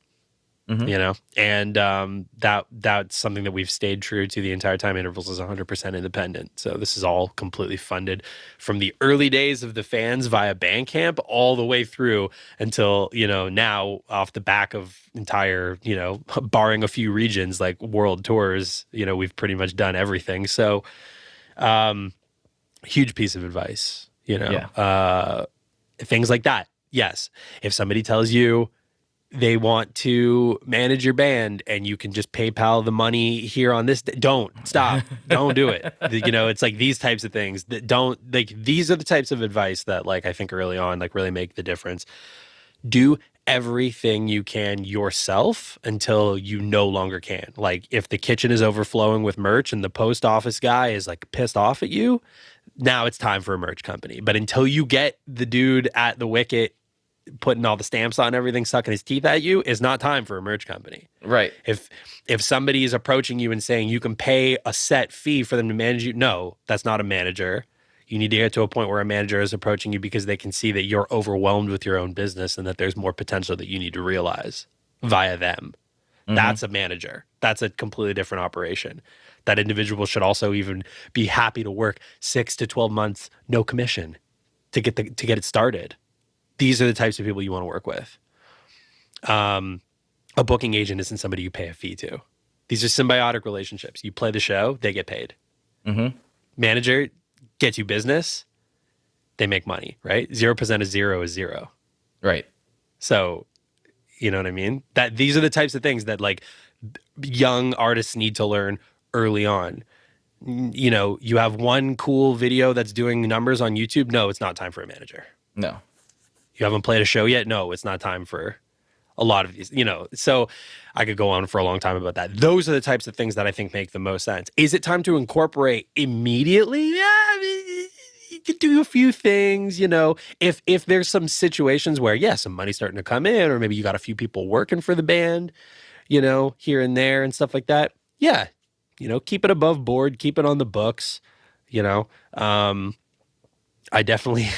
You know, and that's something that we've stayed true to the entire time. Intervals is 100% independent. So this is all completely funded from the early days of the fans via Bandcamp all the way through until, you know, now off the back of entire, you know, barring a few regions like world tours, you know, we've pretty much done everything. So huge piece of advice, you know, things like that. Yes. If somebody tells you they want to manage your band and you can just PayPal the money here on this don't stop. Don't do it. You know, it's like these types of things that don't, like, these are the types of advice that, like, I think early on, like, really make the difference. Do everything you can yourself until you no longer can. Like, if the kitchen is overflowing with merch and the post office guy is like pissed off at you, now it's time for a merch company. But until you get the dude at the wicket putting all the stamps on everything, sucking his teeth at you, is not time for a merch company. Right. If somebody is approaching you and saying you can pay a set fee for them to manage you, no, that's not a manager. You need to get to a point where a manager is approaching you because they can see that you're overwhelmed with your own business and that there's more potential that you need to realize via them. That's a manager. That's a completely different operation. That individual should also even be happy to work 6 to 12 months, no commission, to get it started. These are the types of people you want to work with. A booking agent isn't somebody you pay a fee to. These are symbiotic relationships. You play the show, they get paid. Manager gets you business, they make money, right? 0% of zero is zero. Right. So, you know what I mean? That these are the types of things that, like, young artists need to learn early on. You know, you have one cool video that's doing numbers on YouTube. No, it's not time for a manager. No. You haven't played a show yet? No, it's not time for a lot of these, you know. So I could go on for a long time about that. Those are the types of things that I think make the most sense. Is it time to incorporate immediately? Yeah, I mean, you could do a few things, you know. If there's some situations where, yeah, some money's starting to come in, or maybe you got a few people working for the band, you know, here and there and stuff like that. Yeah, you know, keep it above board, keep it on the books, you know. I definitely...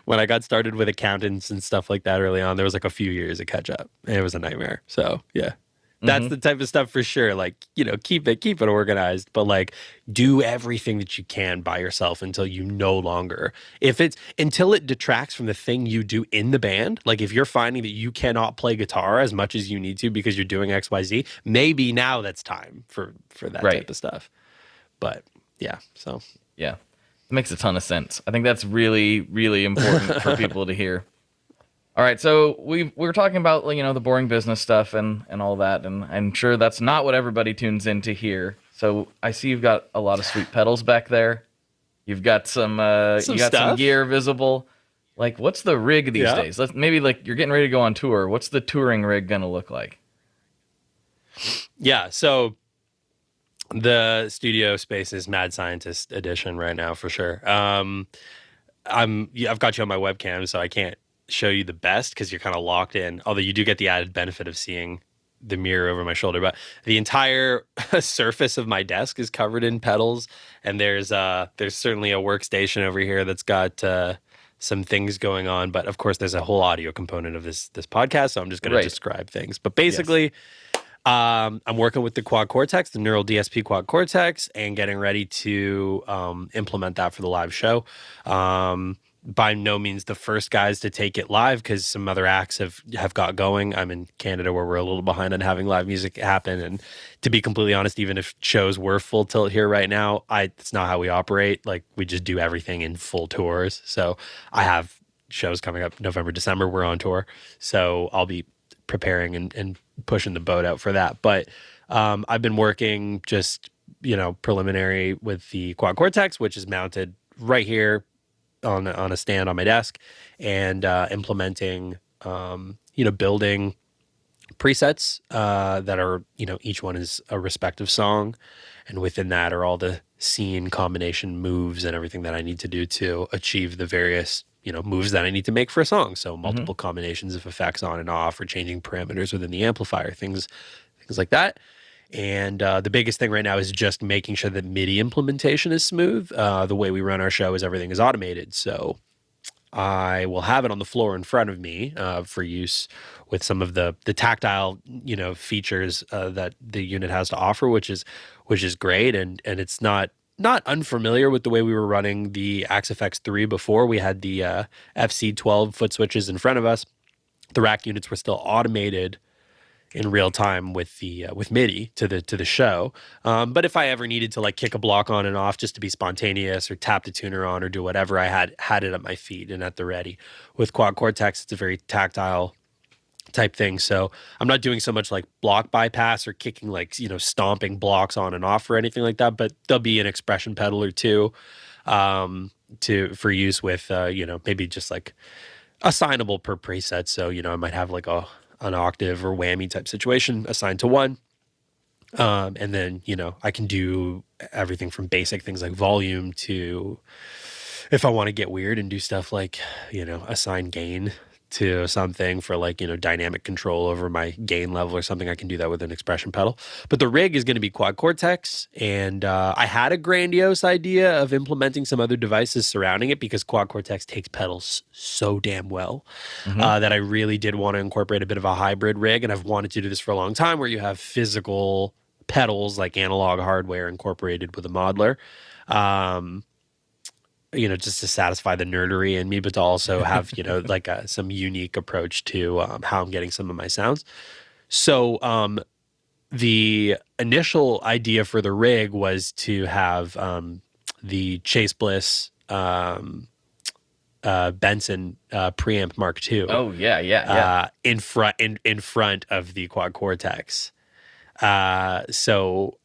when I got started with accountants and stuff like that early on, there was like a few years of catch up. It was a nightmare. So yeah, that's the type of stuff for sure. Like, you know, keep it organized, but like do everything that you can by yourself until you no longer, until it detracts from the thing you do in the band. Like if you're finding that you cannot play guitar as much as you need to because you're doing XYZ, maybe now that's time for that type of stuff. But yeah, so. Yeah. It makes a ton of sense. I think that's really, really important for people to hear. All right, so we were talking about, you know, the boring business stuff and all that, and I'm sure that's not what everybody tunes in to hear. So I see you've got a lot of sweet pedals back there. You've got some gear visible. Like, what's the rig these days? Maybe like you're getting ready to go on tour. What's the touring rig gonna look like? Yeah, so the studio space is Mad Scientist edition right now for sure. I've got you on my webcam, so I can't show you the best because you're kind of locked in. Although you do get the added benefit of seeing the mirror over my shoulder. But the entire surface of my desk is covered in pedals, and there's certainly a workstation over here that's got some things going on. But of course, there's a whole audio component of this podcast, so I'm just going to describe things. But basically. Yes. I'm working with the Quad Cortex, the Neural DSP Quad Cortex, and getting ready to implement that for the live show. By no means the first guys to take it live because some other acts have got going. I'm in Canada where we're a little behind on having live music happen. And to be completely honest, even if shows were full tilt here right now, it's not how we operate. Like we just do everything in full tours. So I have shows coming up November, December. We're on tour. So I'll be preparing and pushing the boat out for that. But I've been working just, you know, preliminary with the Quad Cortex, which is mounted right here on a stand on my desk, and implementing, you know, building presets that are, you know, each one is a respective song. And within that are all the scene combination moves and everything that I need to do to achieve the various, you know, moves that I need to make for a song. So multiple combinations of effects on and off, or changing parameters within the amplifier, things like that. And the biggest thing right now is just making sure that MIDI implementation is smooth. The way we run our show is everything is automated. So I will have it on the floor in front of me for use with some of the tactile, features that the unit has to offer, which is great. And it's not unfamiliar with the way we were running the AXFX 3 before. We had the FC12 foot switches in front of us. The rack units were still automated in real time with the with MIDI to the show. But if I ever needed to like kick a block on and off just to be spontaneous, or tap the tuner on, or do whatever, I had it at my feet and at the ready. With Quad Cortex, it's a very tactile type thing. So I'm not doing so much like block bypass or kicking like, stomping blocks on and off or anything like that, but there'll be an expression pedal or two for use with, maybe just like assignable per preset. So, I might have like an octave or whammy type situation assigned to one. And then, I can do everything from basic things like volume to, if I want to get weird and do stuff like, assign gain to something for like, dynamic control over my gain level or something, I can do that with an expression pedal. But the rig is going to be Quad Cortex. And I had a grandiose idea of implementing some other devices surrounding it, because Quad Cortex takes pedals so damn well that I really did want to incorporate a bit of a hybrid rig. And I've wanted to do this for a long time, where you have physical pedals like analog hardware incorporated with a modeler. Just to satisfy the nerdery in me, but to also have, like some unique approach to how I'm getting some of my sounds. So the initial idea for the rig was to have the Chase Bliss Benson preamp Mark II. Oh, yeah. In front of the Quad Cortex. So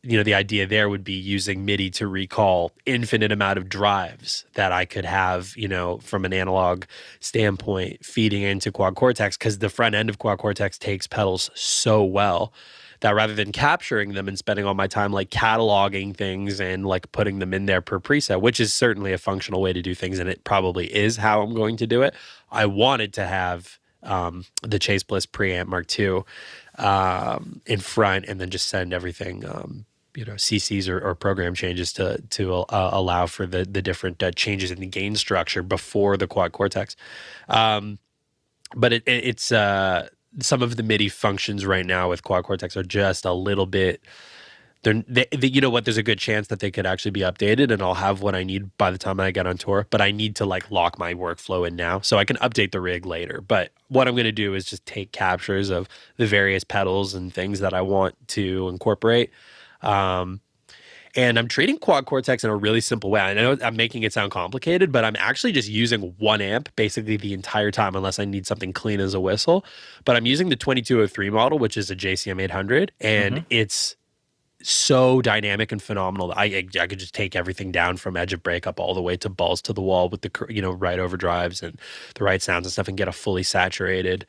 the idea there would be using MIDI to recall infinite amount of drives that I could have, from an analog standpoint feeding into Quad Cortex, because the front end of Quad Cortex takes pedals so well that rather than capturing them and spending all my time like cataloging things and like putting them in there per preset, which is certainly a functional way to do things, and it probably is how I'm going to do it, I wanted to have the Chase Bliss preamp Mark II in front, and then just send everything CCs or program changes to allow for the different changes in the gain structure before the Quad Cortex. But it's some of the MIDI functions right now with Quad Cortex are just a little bit. There's a good chance that they could actually be updated, and I'll have what I need by the time I get on tour. But I need to like lock my workflow in now, so I can update the rig later. But what I'm going to do is just take captures of the various pedals and things that I want to incorporate. And I'm treating Quad Cortex in a really simple way. I know I'm making it sound complicated, but I'm actually just using one amp basically the entire time, unless I need something clean as a whistle. But I'm using the 2203 model, which is a JCM 800, and it's so dynamic and phenomenal. I could just take everything down from edge of breakup all the way to balls to the wall with the right overdrives and the right sounds and stuff, and get a fully saturated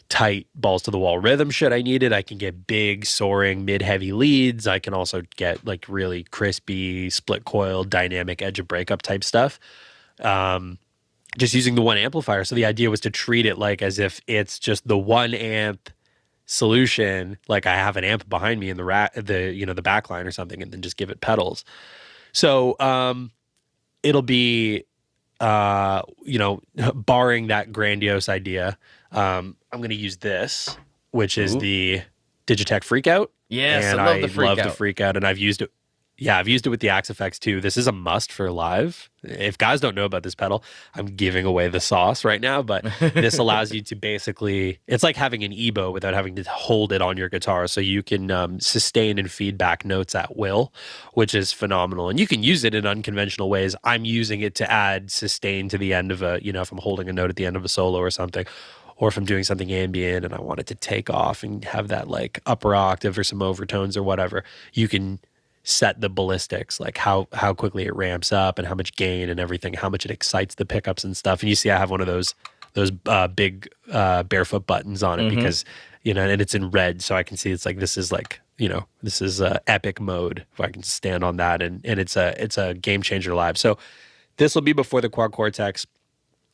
tight balls to the wall rhythm should I need it. I can get big soaring mid-heavy leads. I can also get like really crispy split coil dynamic edge of breakup type stuff, just using the one amplifier. So the idea was to treat it like as if it's just the one amp solution, like I have an amp behind me in the the backline or something, and then just give it pedals. So it'll be barring that grandiose idea, I'm going to use this, which is the Digitech Freakout. Yes, and I love the Freakout. love the Freakout, and I've used it. Yeah, I've used it with the AXFX too. This is a must for live. If guys don't know about this pedal, I'm giving away the sauce right now, but this allows you to basically, it's like having an EBO without having to hold it on your guitar. So you can sustain and feedback notes at will, which is phenomenal. And you can use it in unconventional ways. I'm using it to add sustain to the end of if I'm holding a note at the end of a solo or something, or if I'm doing something ambient and I want it to take off and have that like upper octave or some overtones or whatever, you can set the ballistics, like how quickly it ramps up and how much gain and everything, how much it excites the pickups and stuff. And you see I have one of those big barefoot buttons on it because, and it's in red. So I can see it's like, this is epic mode if I can stand on that. And it's a game changer live. So this will be before the Quad Cortex.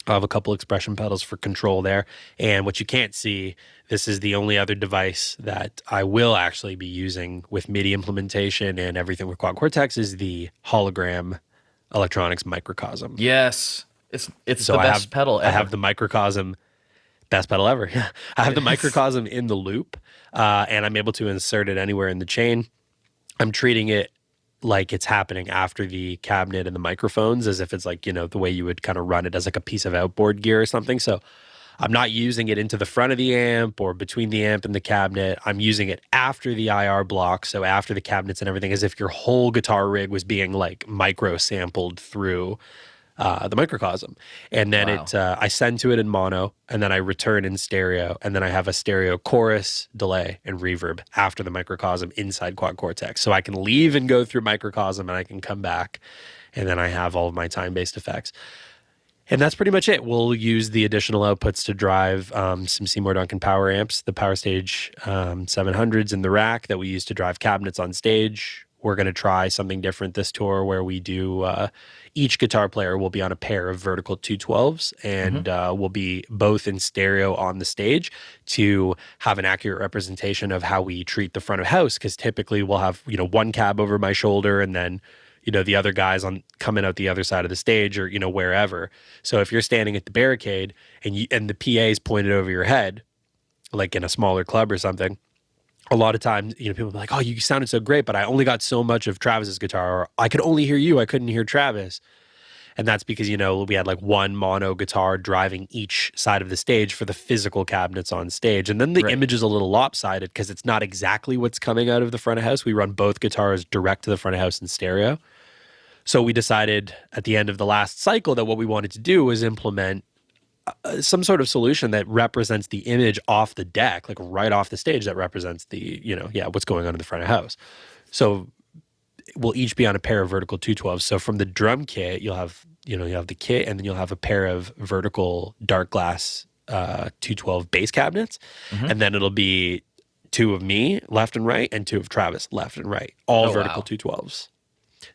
I have a couple expression pedals for control there. And what you can't see, this is the only other device that I will actually be using with MIDI implementation and everything with Quad Cortex is the hologram electronics microcosm. Yes. It's So the best pedal ever. I have the microcosm, best pedal ever. Yeah, I have the microcosm in the loop, and I'm able to insert it anywhere in the chain. I'm treating it like it's happening after the cabinet and the microphones, as if it's like, the way you would kind of run it as like a piece of outboard gear or something. So I'm not using it into the front of the amp or between the amp and the cabinet. I'm using it after the IR block, so after the cabinets and everything, as if your whole guitar rig was being like micro sampled through the microcosm. And then I send to it in mono, and then I return in stereo, and then I have a stereo chorus, delay, and reverb after the microcosm inside Quad Cortex. So I can leave and go through microcosm, and I can come back, and then I have all of my time-based effects. And that's pretty much it. We'll use the additional outputs to drive some Seymour Duncan power amps, the Power Stage 700s in the rack that we use to drive cabinets on stage. We're going to try something different this tour where we do each guitar player will be on a pair of vertical 212s, and we'll be both in stereo on the stage to have an accurate representation of how we treat the front of house, because typically we'll have, one cab over my shoulder and then the other guys coming out the other side of the stage or, wherever. So if you're standing at the barricade and the PA is pointed over your head, like in a smaller club or something, a lot of times, people will be like, oh, you sounded so great, but I only got so much of Travis's guitar, or I could only hear you, I couldn't hear Travis. And that's because, we had like one mono guitar driving each side of the stage for the physical cabinets on stage. And then the image is a little lopsided because it's not exactly what's coming out of the front of house. We run both guitars direct to the front of house in stereo. So we decided at the end of the last cycle that what we wanted to do was implement some sort of solution that represents the image off the deck, like right off the stage, that represents the, what's going on in the front of house. So we'll each be on a pair of vertical 212s. So from the drum kit, you'll have the kit, and then you'll have a pair of vertical dark glass 212 bass cabinets. And then it'll be two of me left and right and two of Travis left and right, all vertical 212s.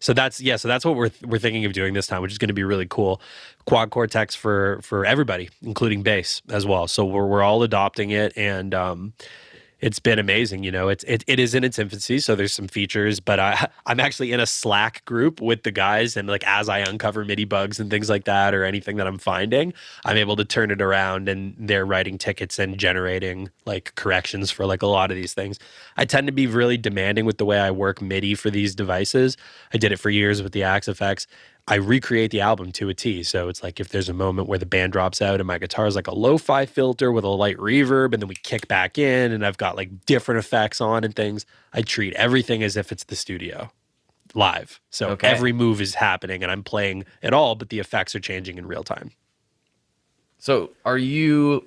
So that's what we're thinking of doing this time, which is going to be really cool. Quad Cortex for everybody, including bass as well. So we're all adopting it, and it's been amazing. It is in its infancy, so there's some features, but I'm actually in a Slack group with the guys, and like as I uncover MIDI bugs and things like that, or anything that I'm finding, I'm able to turn it around, and they're writing tickets and generating like corrections for like a lot of these things. I tend to be really demanding with the way I work MIDI for these devices. I did it for years with the Axe Effects. I recreate the album to a T. So it's like if there's a moment where the band drops out and my guitar is like a lo-fi filter with a light reverb, and then we kick back in and I've got like different effects on and things, I treat everything as if it's the studio live. So every move is happening and I'm playing it all, but the effects are changing in real time. So you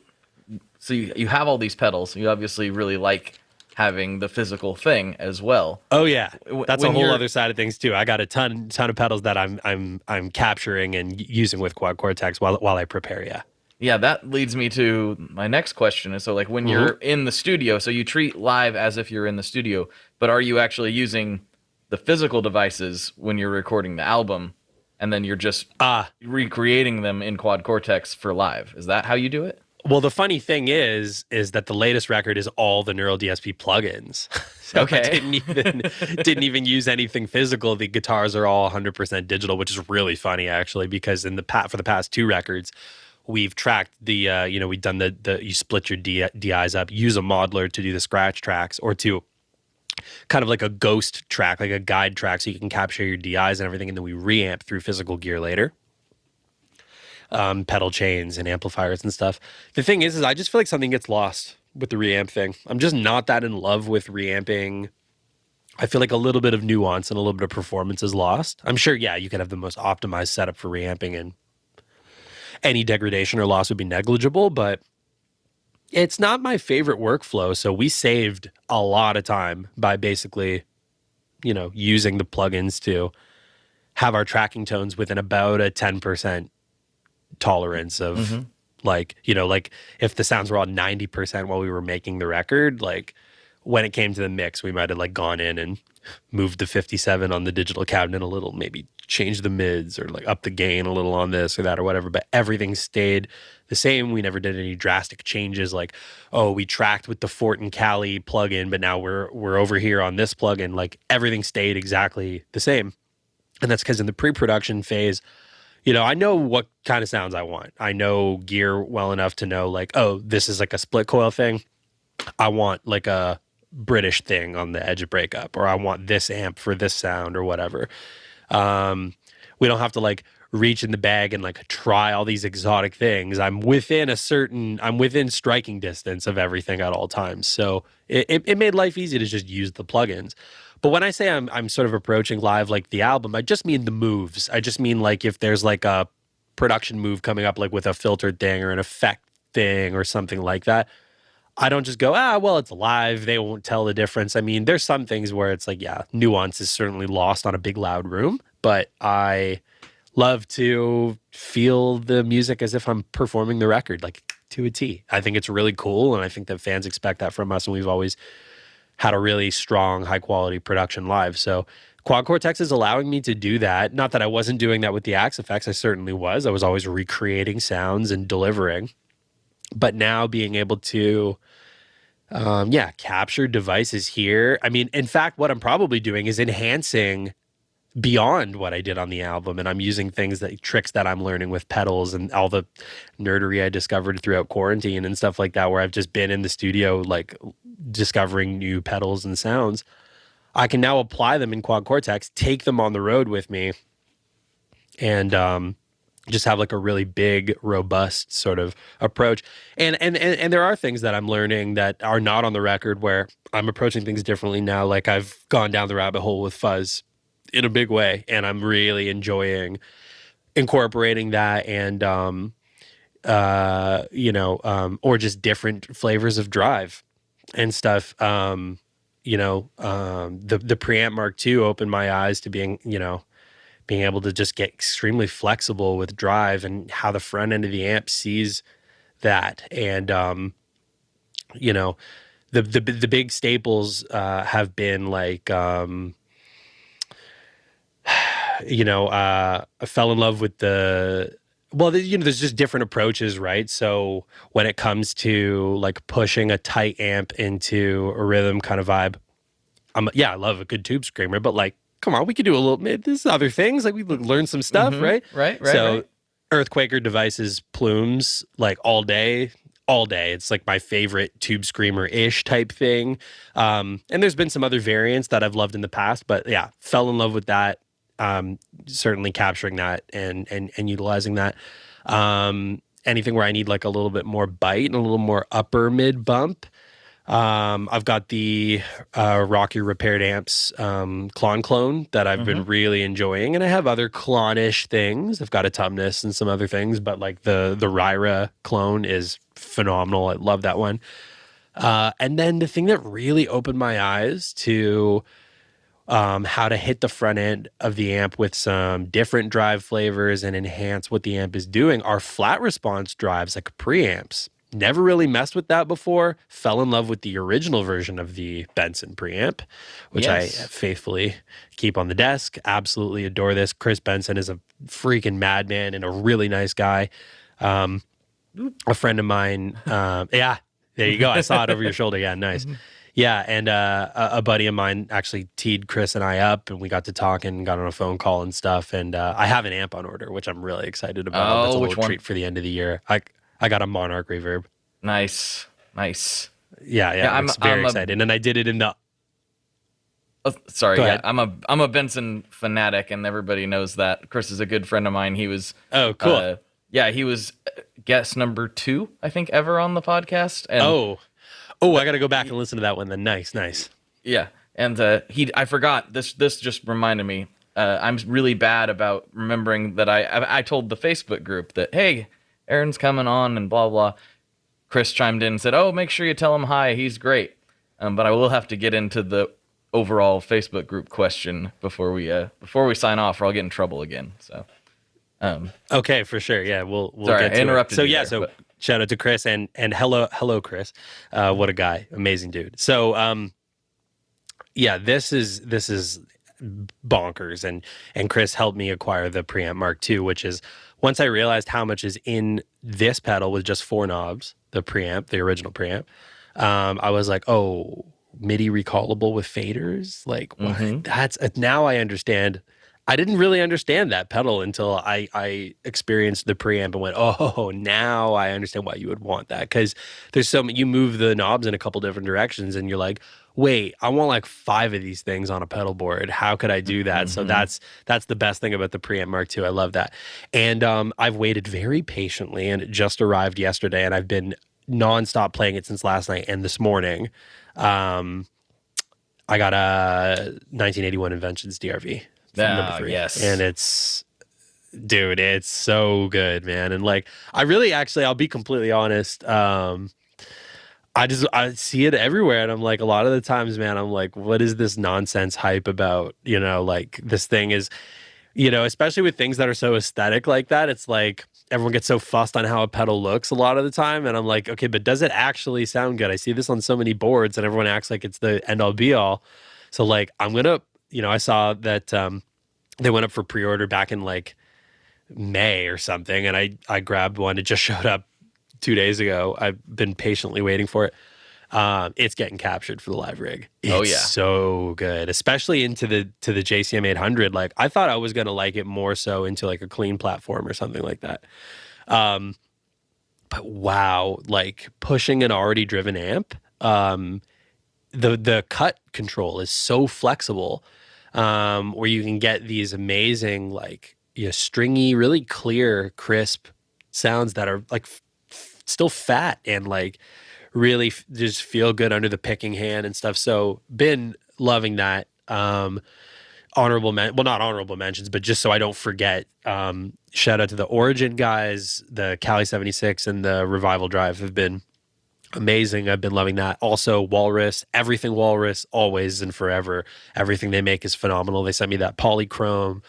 have all these pedals. You obviously really like having the physical thing as well. Oh yeah, that's a whole other side of things too. I got a ton of pedals that I'm capturing and using with Quad Cortex while I prepare. Yeah, that leads me to my next question. Is so like when you're in the studio, so you treat live as if you're in the studio, but are you actually using the physical devices when you're recording the album, and then you're just recreating them in Quad Cortex for live? Is that how you do it? Well, the funny thing is that the latest record is all the Neural DSP plugins. So I didn't even use anything physical. The guitars are all 100% digital, which is really funny actually, because for the past two records, we've tracked the we've done the you split your DIs up, use a modeler to do the scratch tracks, or to kind of like a ghost track, like a guide track, so you can capture your DIs and everything, and then we reamp through physical gear later. Pedal chains and amplifiers and stuff. The thing is I just feel like something gets lost with the reamp thing. I'm just not that in love with reamping. I feel like a little bit of nuance and a little bit of performance is lost. I'm sure, you could have the most optimized setup for reamping, and any degradation or loss would be negligible, but it's not my favorite workflow. So we saved a lot of time by basically, using the plugins to have our tracking tones within about a 10% tolerance of like if the sounds were all 90% while we were making the record, like when it came to the mix, we might have like gone in and moved the 57 on the digital cabinet a little, maybe change the mids or like up the gain a little on this or that or whatever, but everything stayed the same. We never did any drastic changes like, we tracked with the Fort and Cali plugin, but now we're over here on this plugin. Like everything stayed exactly the same. And that's because in the pre-production phase, I know what kind of sounds I want. I know gear well enough to know like, oh, this is like a split coil thing. I want like a British thing on the edge of breakup, or I want this amp for this sound or whatever. We don't have to like reach in the bag and like try all these exotic things. I'm within striking distance of everything at all times. So it made life easy to just use the plugins. But when I say I'm sort of approaching live like the album, I just mean the moves. I just mean like if there's like a production move coming up, like with a filtered thing or an effect thing or something like that, I don't just go, well, it's live, they won't tell the difference. I mean, there's some things where it's like, yeah, nuance is certainly lost on a big loud room, but I love to feel the music as if I'm performing the record, like to a T. I think it's really cool, and I think that fans expect that from us, and we've always had a really strong, high-quality production live. So Quad Cortex is allowing me to do that. Not that I wasn't doing that with the Axe effects. I certainly was. I was always recreating sounds and delivering. But now being able to, capture devices here. I mean, in fact, what I'm probably doing is enhancing beyond what I did on the album. And I'm using tricks that I'm learning with pedals and all the nerdery I discovered throughout quarantine and stuff like that, where I've just been in the studio, like discovering new pedals and sounds. I can now apply them in Quad Cortex, take them on the road with me, and just have like a really big, robust sort of approach. And there are things that I'm learning that are not on the record where I'm approaching things differently now. Like I've gone down the rabbit hole with fuzz in a big way, and I'm really enjoying incorporating that and, or just different flavors of drive and stuff. The preamp Mark II opened my eyes to being able to just get extremely flexible with drive and how the front end of the amp sees that. And, the big staples have been like, I fell in love with there's just different approaches, right? So when it comes to like pushing a tight amp into a rhythm kind of vibe, I love a good tube screamer, but like, come on, we could do a little, there's other things, like we learn some stuff, right? Right. So Earthquaker Devices plumes, like all day. It's like my favorite tube screamer-ish type thing. And there's been some other variants that I've loved in the past, but yeah, fell in love with that. Certainly capturing that and utilizing that. Anything where I need like a little bit more bite and a little more upper mid bump. I've got the Rocky Repaired Amps clone that I've been really enjoying, and I have other clone-ish things. I've got a Tumnus and some other things, but like the Ryra clone is phenomenal. I love that one. And then the thing that really opened my eyes to how to hit the front end of the amp with some different drive flavors and enhance what the amp is doing are flat response drives, like preamps. Never really messed with that before. Fell in love with the original version of the Benson preamp, which I faithfully keep on the desk. Absolutely adore this. Chris Benson is a freaking madman and a really nice guy. A friend of mine, there you go. I saw it over your shoulder. Yeah, nice. Yeah, and a buddy of mine actually teed Chris and I up, and we got to talk and got on a phone call and stuff. And I have an amp on order, which I'm really excited about. That's a little treat for the end of the year. I got a Monarch Reverb. Nice. Yeah, I'm very excited, and I did it in the. I'm a Benson fanatic, and everybody knows that. Chris is a good friend of mine. He was cool. He was guest number 2, I think, ever on the podcast. And I got to go back and listen to that one then. Nice. Yeah, and I forgot this. This just reminded me. I'm really bad about remembering that I told the Facebook group that, hey, Aaron's coming on and blah, blah. Chris chimed in and said, oh, make sure you tell him hi. He's great. But I will have to get into the overall Facebook group question before we sign off, or I'll get in trouble again. So, okay, for sure. Yeah, we'll sorry, get to I interrupted it. you. So shout out to Chris and hello, Chris. What a guy. Amazing dude. So, this is bonkers. And Chris helped me acquire the preamp Mark II, which is, once I realized how much is in this pedal with just 4 knobs, the preamp, the original preamp, I was like, oh, MIDI recallable with faders? Like, what? Now I understand I didn't really understand that pedal until I experienced the preamp and went, oh, now I understand why you would want that. Because there's you move the knobs in a couple different directions and you're like, wait, I want like 5 of these things on a pedal board. How could I do that? So that's the best thing about the preamp Mark II. I love that. And I've waited very patiently, and it just arrived yesterday, and I've been nonstop playing it since last night and this morning. I got a 1981 Inventions DRV. Number 3. Yes. And it's so good, man. And like, I really, actually, I'll be completely honest. I see it everywhere. And I'm like, a lot of the times, man, I'm like, what is this nonsense hype about? You know, like this thing is, you know, especially with things that are so aesthetic like that, it's like everyone gets so fussed on how a pedal looks a lot of the time. And I'm like, okay, but does it actually sound good? I see this on so many boards and everyone acts like it's the end all be all. So like, I'm going to, you know, I saw that they went up for pre-order back in like May or something. And I grabbed one. It just showed up 2 days ago. I've been patiently waiting for it. It's getting captured for the live rig. It's so good, especially to the JCM 800. Like, I thought I was going to like it more so into like a clean platform or something like that. But wow, like pushing an already driven amp, the cut control is so flexible, where you can get these amazing, like, you know, stringy, really clear, crisp sounds that are like still fat and like really just feel good under the picking hand and stuff. So been loving that. Not honorable mentions, but just so I don't forget, shout out to the Origin guys. The Cali 76 and the Revival Drive have been amazing. I've been loving that. Also Walrus, everything Walrus, always and forever. Everything they make is phenomenal. They sent me that polychrome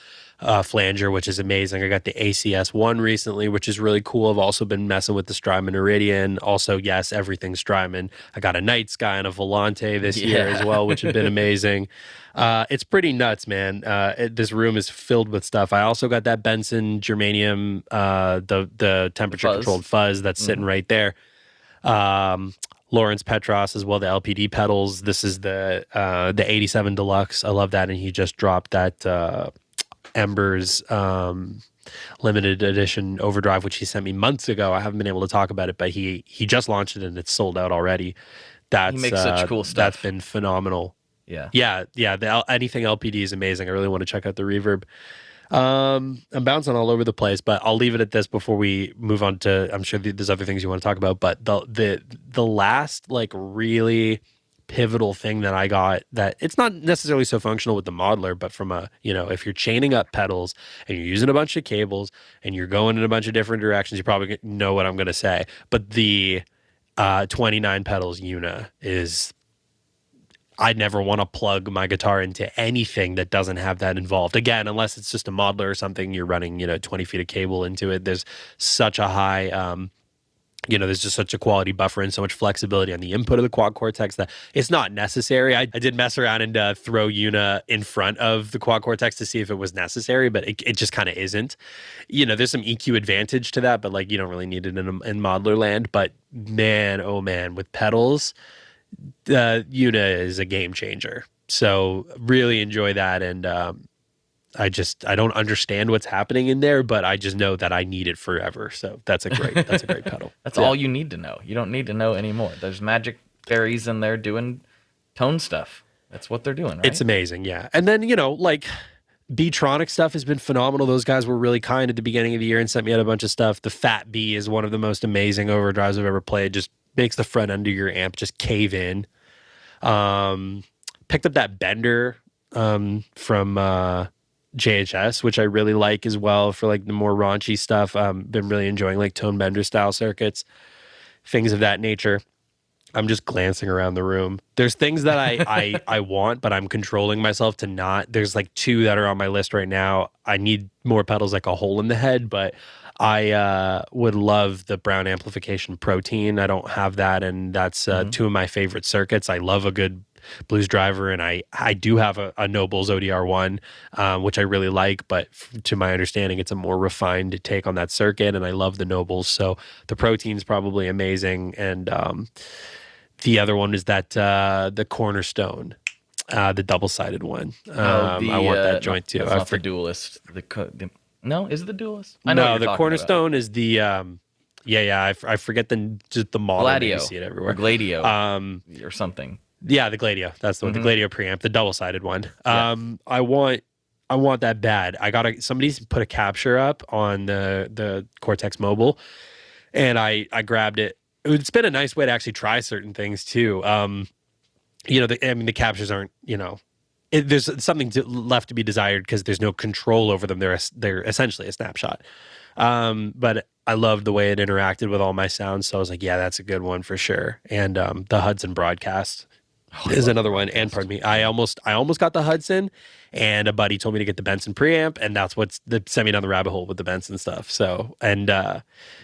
flanger, which is amazing. I got the ACS1 recently, which is really cool. I've also been messing with the Strymon Iridian. Also, yes, everything Strymon. I got a Night Sky and a Volante this year as well, which have been amazing. It's pretty nuts, man. This room is filled with stuff. I also got that Benson Germanium, the temperature controlled fuzz that's sitting right there. Lawrence Petros as well, the LPD pedals. This is the 87 Deluxe. I love that, and he just dropped that Embers limited edition overdrive, which he sent me months ago. I haven't been able to talk about it, but he just launched it and it's sold out already. He makes such cool stuff. That's been phenomenal. Yeah. Anything LPD is amazing. I really want to check out the reverb. I'm bouncing all over the place, but I'll leave it at this before we move on to, I'm sure there's other things you want to talk about, but the last like really pivotal thing that I got, that it's not necessarily so functional with the modeler, but from a, you know, if you're chaining up pedals and you're using a bunch of cables and you're going in a bunch of different directions, you probably know what I'm going to say. But the 29 pedals Una is, I'd never want to plug my guitar into anything that doesn't have that involved. Again, unless it's just a modeler or something, you're running, 20 feet of cable into it. There's such a high, there's just such a quality buffer and so much flexibility on the input of the quad cortex that it's not necessary. I did mess around and throw Una in front of the quad cortex to see if it was necessary, but it just kind of isn't. There's some EQ advantage to that, but like you don't really need it in modeler land. But man, oh man, with pedals, Una is a game changer. So really enjoy that. And I don't understand what's happening in there, but I just know that I need it forever. So that's a great pedal. That's all you need to know. You don't need to know anymore. There's magic fairies in there doing tone stuff. That's what they're doing, right? It's amazing, yeah. And then, like B-Tronic stuff has been phenomenal. Those guys were really kind at the beginning of the year and sent me out a bunch of stuff. The Fat B is one of the most amazing overdrives I've ever played. Just makes the front end of your amp just cave in. Picked up that Bender from JHS, which I really like as well for like the more raunchy stuff. Been really enjoying like Tone Bender style circuits, things of that nature. I'm just glancing around the room. There's things that I want, but I'm controlling myself to not. There's like 2 that are on my list right now. I need more pedals like a hole in the head, but I would love the Brown Amplification Protein. I don't have that, and that's 2 of my favorite circuits. I love a good blues driver, and I do have a Nobles ODR1, which I really like, but to my understanding, it's a more refined take on that circuit, and I love the Nobles, so the Protein's probably amazing. And the other one is that the Cornerstone The double-sided one. The I want that no, joint too. That's I not the Duelist. No, is it the Duelist? I know what No, you're the talking Cornerstone is the I forget just the about. model. Maybe Gladio see it or everywhere. Gladio Um, or something. yeah, the Gladio. That's the one. The Gladio preamp, the double-sided one. Yeah. I want that bad. Somebody's put a capture up on the Cortex Mobile, and I grabbed it. It's been a nice way to actually try certain things too. The captures aren't, there's something left to be desired because there's no control over them. They're essentially a snapshot. But I loved the way it interacted with all my sounds. So I was like, yeah, that's a good one for sure. And the Hudson Broadcast is another one. And pardon me, I almost got the Hudson, and a buddy told me to get the Benson preamp, and that's what's sent me down the rabbit hole with the Benson stuff. So, and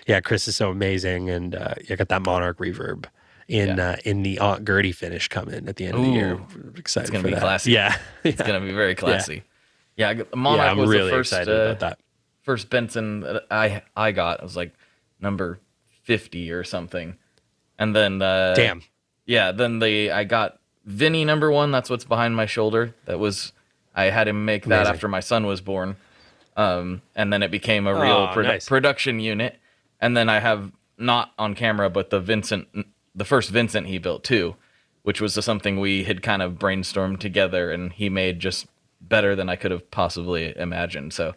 yeah, Chris is so amazing, and I got that Monarch reverb in the Aunt Gertie finish coming at the end of the year. I'm excited. It's gonna for be that. classy. Yeah, It's gonna be very classy. Yeah, Monarch I'm was really the first excited about that. first Benson that I got. It was like number 50 or something, and then Damn. Yeah, then I got Vinny number 1. That's what's behind my shoulder. I had him make that after my son was born, and then it became a real nice. production unit. And then I have, not on camera, but the first Vincent he built too, which was something we had kind of brainstormed together, and he made just better than I could have possibly imagined. So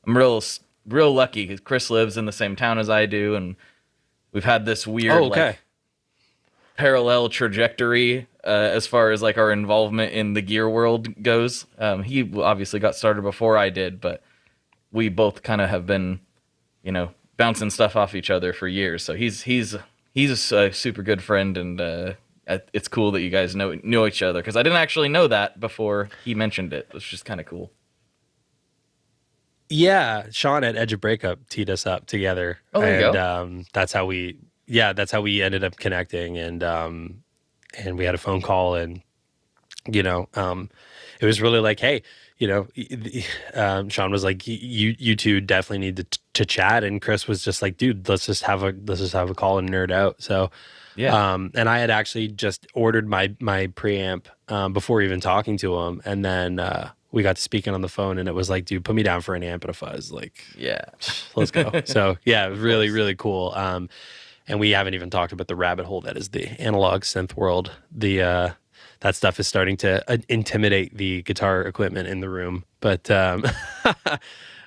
I'm real lucky because Chris lives in the same town as I do, and we've had this weird parallel trajectory as far as like our involvement in the gear world goes. He obviously got started before I did, but we both kind of have been, bouncing stuff off each other for years. So he's a super good friend, and it's cool that you guys know each other, because I didn't actually know that before he mentioned it. It's just kind of cool. Yeah, Sean at Edge of Breakup teed us up together. Oh, there you go. That's how we ended up connecting, and we had a phone call, and it was really like, hey, Sean was like, you two definitely need to chat, and Chris was just like, dude, let's just have a call and nerd out. So yeah, and I had actually just ordered my preamp before even talking to him, and then we got to speaking on the phone, and it was like, dude, put me down for an amp and a fuzz. Like, yeah, let's go. So yeah, really, really cool. And we haven't even talked about the rabbit hole that is the analog synth world. That stuff is starting to intimidate the guitar equipment in the room. But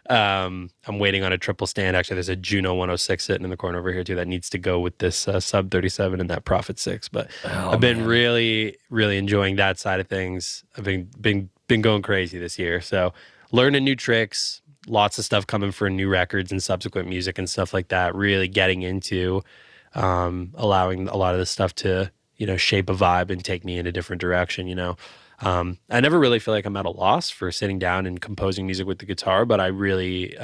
I'm waiting on a triple stand. Actually, there's a Juno 106 sitting in the corner over here too that needs to go with this Sub 37 and that Prophet 6. But I've been really, really enjoying that side of things. I've been going crazy this year. So learning new tricks, lots of stuff coming for new records and subsequent music and stuff like that. Really getting into allowing a lot of this stuff to shape a vibe and take me in a different direction. I never really feel like I'm at a loss for sitting down and composing music with the guitar, but I really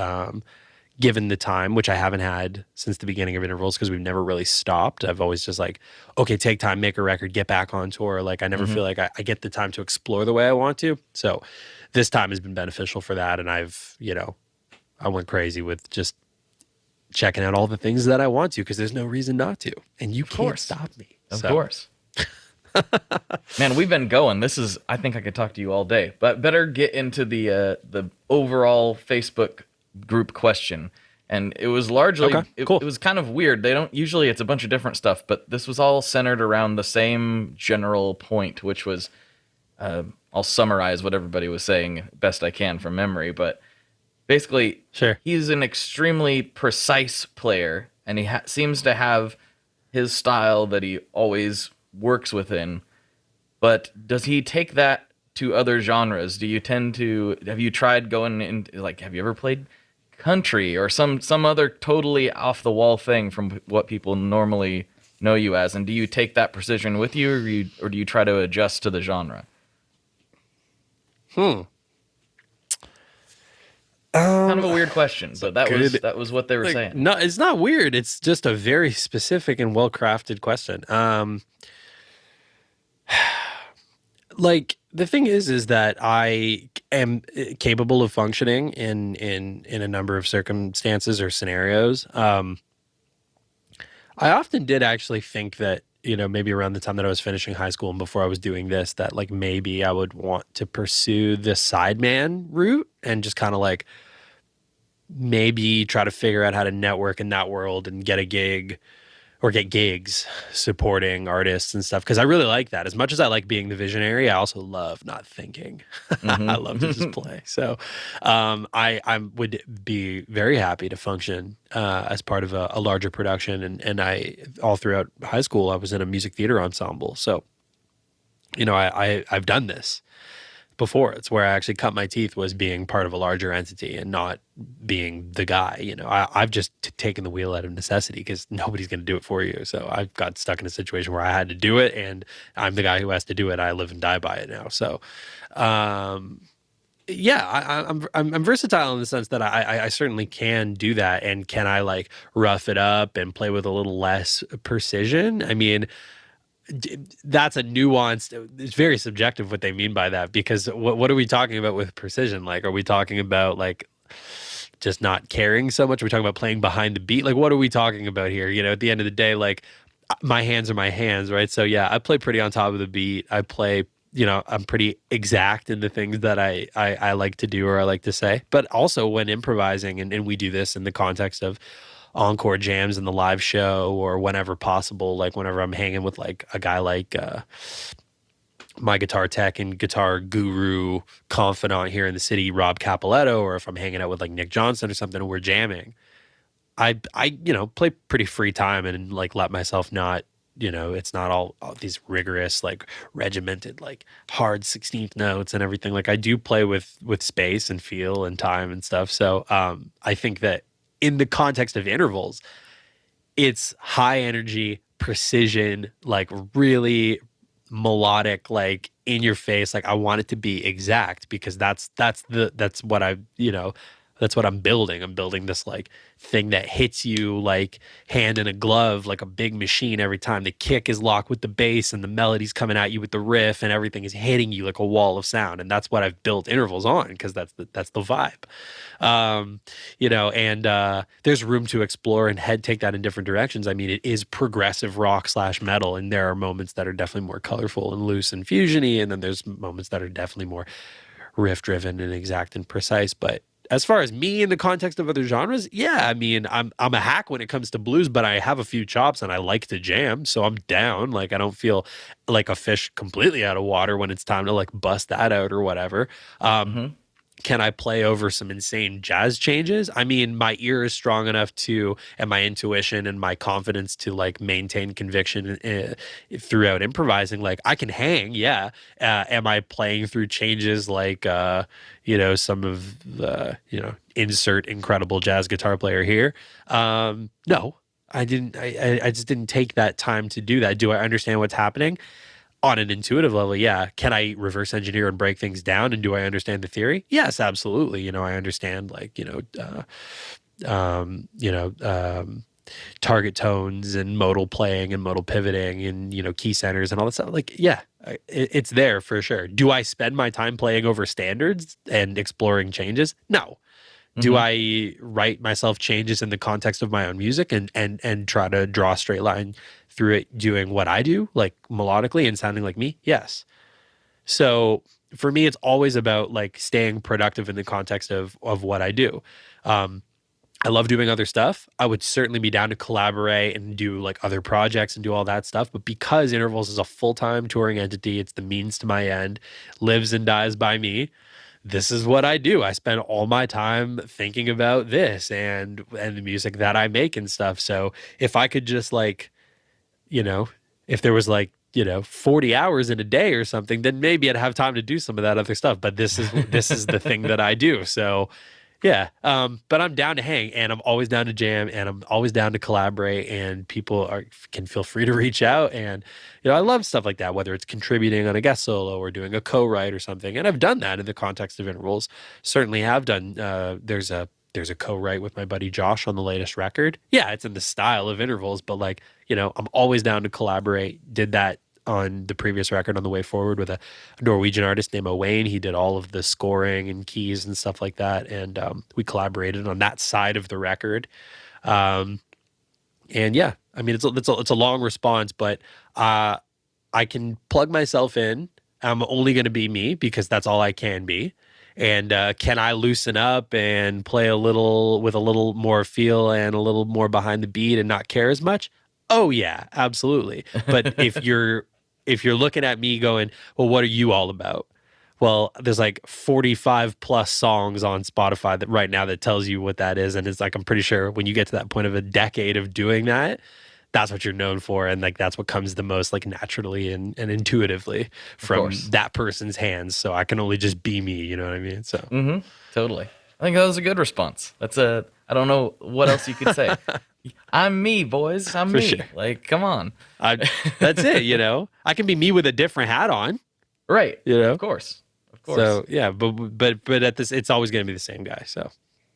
given the time, which I haven't had since the beginning of Intervals, because we've never really stopped. I've always just like, okay, take time, make a record, get back on tour. Like I never feel like I get the time to explore the way I want to. So this time has been beneficial for that, and I went crazy with just checking out all the things that I want to, because there's no reason not to, and you can't stop me. Of course. Man, we've been going. I think I could talk to you all day, but better get into the overall Facebook group question. And it was largely, cool. It was kind of weird. Usually it's a bunch of different stuff, but this was all centered around the same general point, which was, I'll summarize what everybody was saying best I can from memory, but basically, sure, he's an extremely precise player, and he seems to have his style that he always works within. But does he take that to other genres? Have you tried going in, like, have you ever played country or some other totally off the wall thing from what people normally know you as? And do you take that precision with you, or do you try to adjust to the genre? Kind of a weird question, but that was what they were saying. No, it's not weird. It's just a very specific and well-crafted question. Like the thing is that I am capable of functioning in a number of circumstances or scenarios. I often did actually think that maybe around the time that I was finishing high school and before I was doing this, that like maybe I would want to pursue the sideman route and just kind of like maybe try to figure out how to network in that world and get a gig or get gigs supporting artists and stuff. Cause I really like that. As much as I like being the visionary, I also love not thinking. I love to just play. So I would be very happy to function as part of a larger production. And I, all throughout high school, I was in a music theater ensemble. So, I've done this before. It's where I actually cut my teeth, was being part of a larger entity and not being the guy. I've just taken the wheel out of necessity because nobody's going to do it for you. So I've got stuck in a situation where I had to do it, and I'm the guy who has to do it. I live and die by it now. So, I'm versatile in the sense that I certainly can do that. And can I like rough it up and play with a little less precision? I mean, that's a nuanced, it's very subjective what they mean by that, because what are we talking about with precision? Like, are we talking about like just not caring so much? Are we talking about playing behind the beat? Like, what are we talking about here? At the end of the day, like, my hands are my hands, right? So yeah, I play pretty on top of the beat. I play, I'm pretty exact in the things that I like to do or I like to say. But also when improvising, and we do this in the context of encore jams in the live show, or whenever possible, like whenever I'm hanging with like a guy like my guitar tech and guitar guru confidant here in the city, Rob Capoletto, or if I'm hanging out with like Nick Johnson or something and we're jamming, I play pretty free time and like let myself not, it's not all these rigorous, like regimented, like hard 16th notes and everything. Like I do play with space and feel and time and stuff. So I think that in the context of intervals, it's high energy, precision, like really melodic, like in your face. Like I want it to be exact because that's what that's what I'm building. I'm building this like thing that hits you like hand in a glove, like a big machine every time. The kick is locked with the bass and the melody's coming at you with the riff and everything is hitting you like a wall of sound. And that's what I've built intervals on, because that's the vibe. There's room to explore and take that in different directions. I mean, it is progressive rock / metal, and there are moments that are definitely more colorful and loose and fusiony, and then there's moments that are definitely more riff driven and exact and precise. But as far as me in the context of other genres, yeah, I mean, I'm a hack when it comes to blues, but I have a few chops and I like to jam, so I'm down. Like I don't feel like a fish completely out of water when it's time to like bust that out or whatever. Can I play over some insane jazz changes? I mean, my ear is strong enough to, and my intuition and my confidence to like maintain conviction throughout improvising. Like I can hang, yeah. Am I playing through changes like, some of the, insert incredible jazz guitar player here? No, I didn't. I just didn't take that time to do that. Do I understand what's happening? On an intuitive level, yeah. Can I reverse engineer and break things down? And do I understand the theory? Yes, absolutely. I understand target tones and modal playing and modal pivoting and, key centers and all that stuff. Like, yeah, it's there for sure. Do I spend my time playing over standards and exploring changes? No. Do I write myself changes in the context of my own music and try to draw a straight line through it doing what I do, like melodically and sounding like me? Yes. So for me, it's always about like staying productive in the context of what I do. I love doing other stuff. I would certainly be down to collaborate and do like other projects and do all that stuff. But because Intervals is a full-time touring entity, it's the means to my end, lives and dies by me. This is what I do. I spend all my time thinking about this and the music that I make and stuff. So if I could just like, if there was like, 40 hours in a day or something, then maybe I'd have time to do some of that other stuff. But this is the thing that I do. So yeah. But I'm down to hang, and I'm always down to jam, and I'm always down to collaborate, and people can feel free to reach out. And, I love stuff like that, whether it's contributing on a guest solo or doing a co-write or something. And I've done that in the context of Intervals. Certainly have done. There's a co-write with my buddy Josh on the latest record. Yeah, it's in the style of Intervals, but like, I'm always down to collaborate. Did that on the previous record On the Way Forward with a Norwegian artist named Owain. He did all of the scoring and keys and stuff like that. And we collaborated on that side of the record. And yeah, I mean, it's a long response, but I can plug myself in. I'm only going to be me because that's all I can be. And can I loosen up and play a little with a little more feel and a little more behind the beat and not care as much? Oh yeah, absolutely. But if you're looking at me going, well, what are you all about? Well, there's like 45 plus songs on Spotify that right now that tells you what that is. And it's like, I'm pretty sure when you get to that point of a decade of doing that, that's what you're known for. And like, that's what comes the most like naturally and intuitively from that person's hands. So I can only just be me, you know what I mean? So Totally. I think that was a good response. I don't know what else you could say. I'm me, boys. I'm For me. sure. Like, come on. That's it, you know? I can be me with a different hat on. Right. You know? Of course. So yeah, but at this, it's always going to be the same guy. So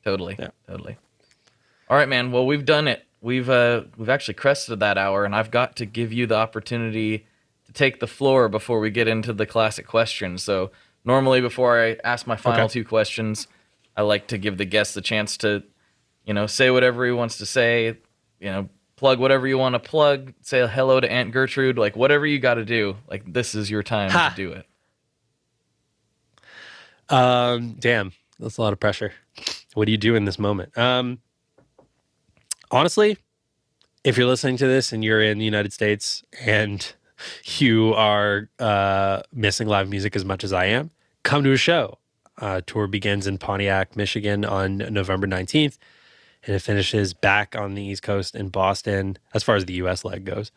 totally. Yeah. All right, man. Well, we've done it. We've actually crested that hour, and I've got to give you the opportunity to take the floor before we get into the classic questions. So normally, before I ask my final two questions, I like to give the guest the chance to, say whatever he wants to say. Plug whatever you want to plug. Say hello to Aunt Gertrude. Like whatever you got to do. Like this is your time to do it. Damn, that's a lot of pressure. What do you do in this moment? Honestly, if you're listening to this and you're in the United States and you are missing live music as much as I am, come to a show. Tour begins in Pontiac, Michigan on November 19th, and it finishes back on the East Coast in Boston, as far as the U.S. leg goes,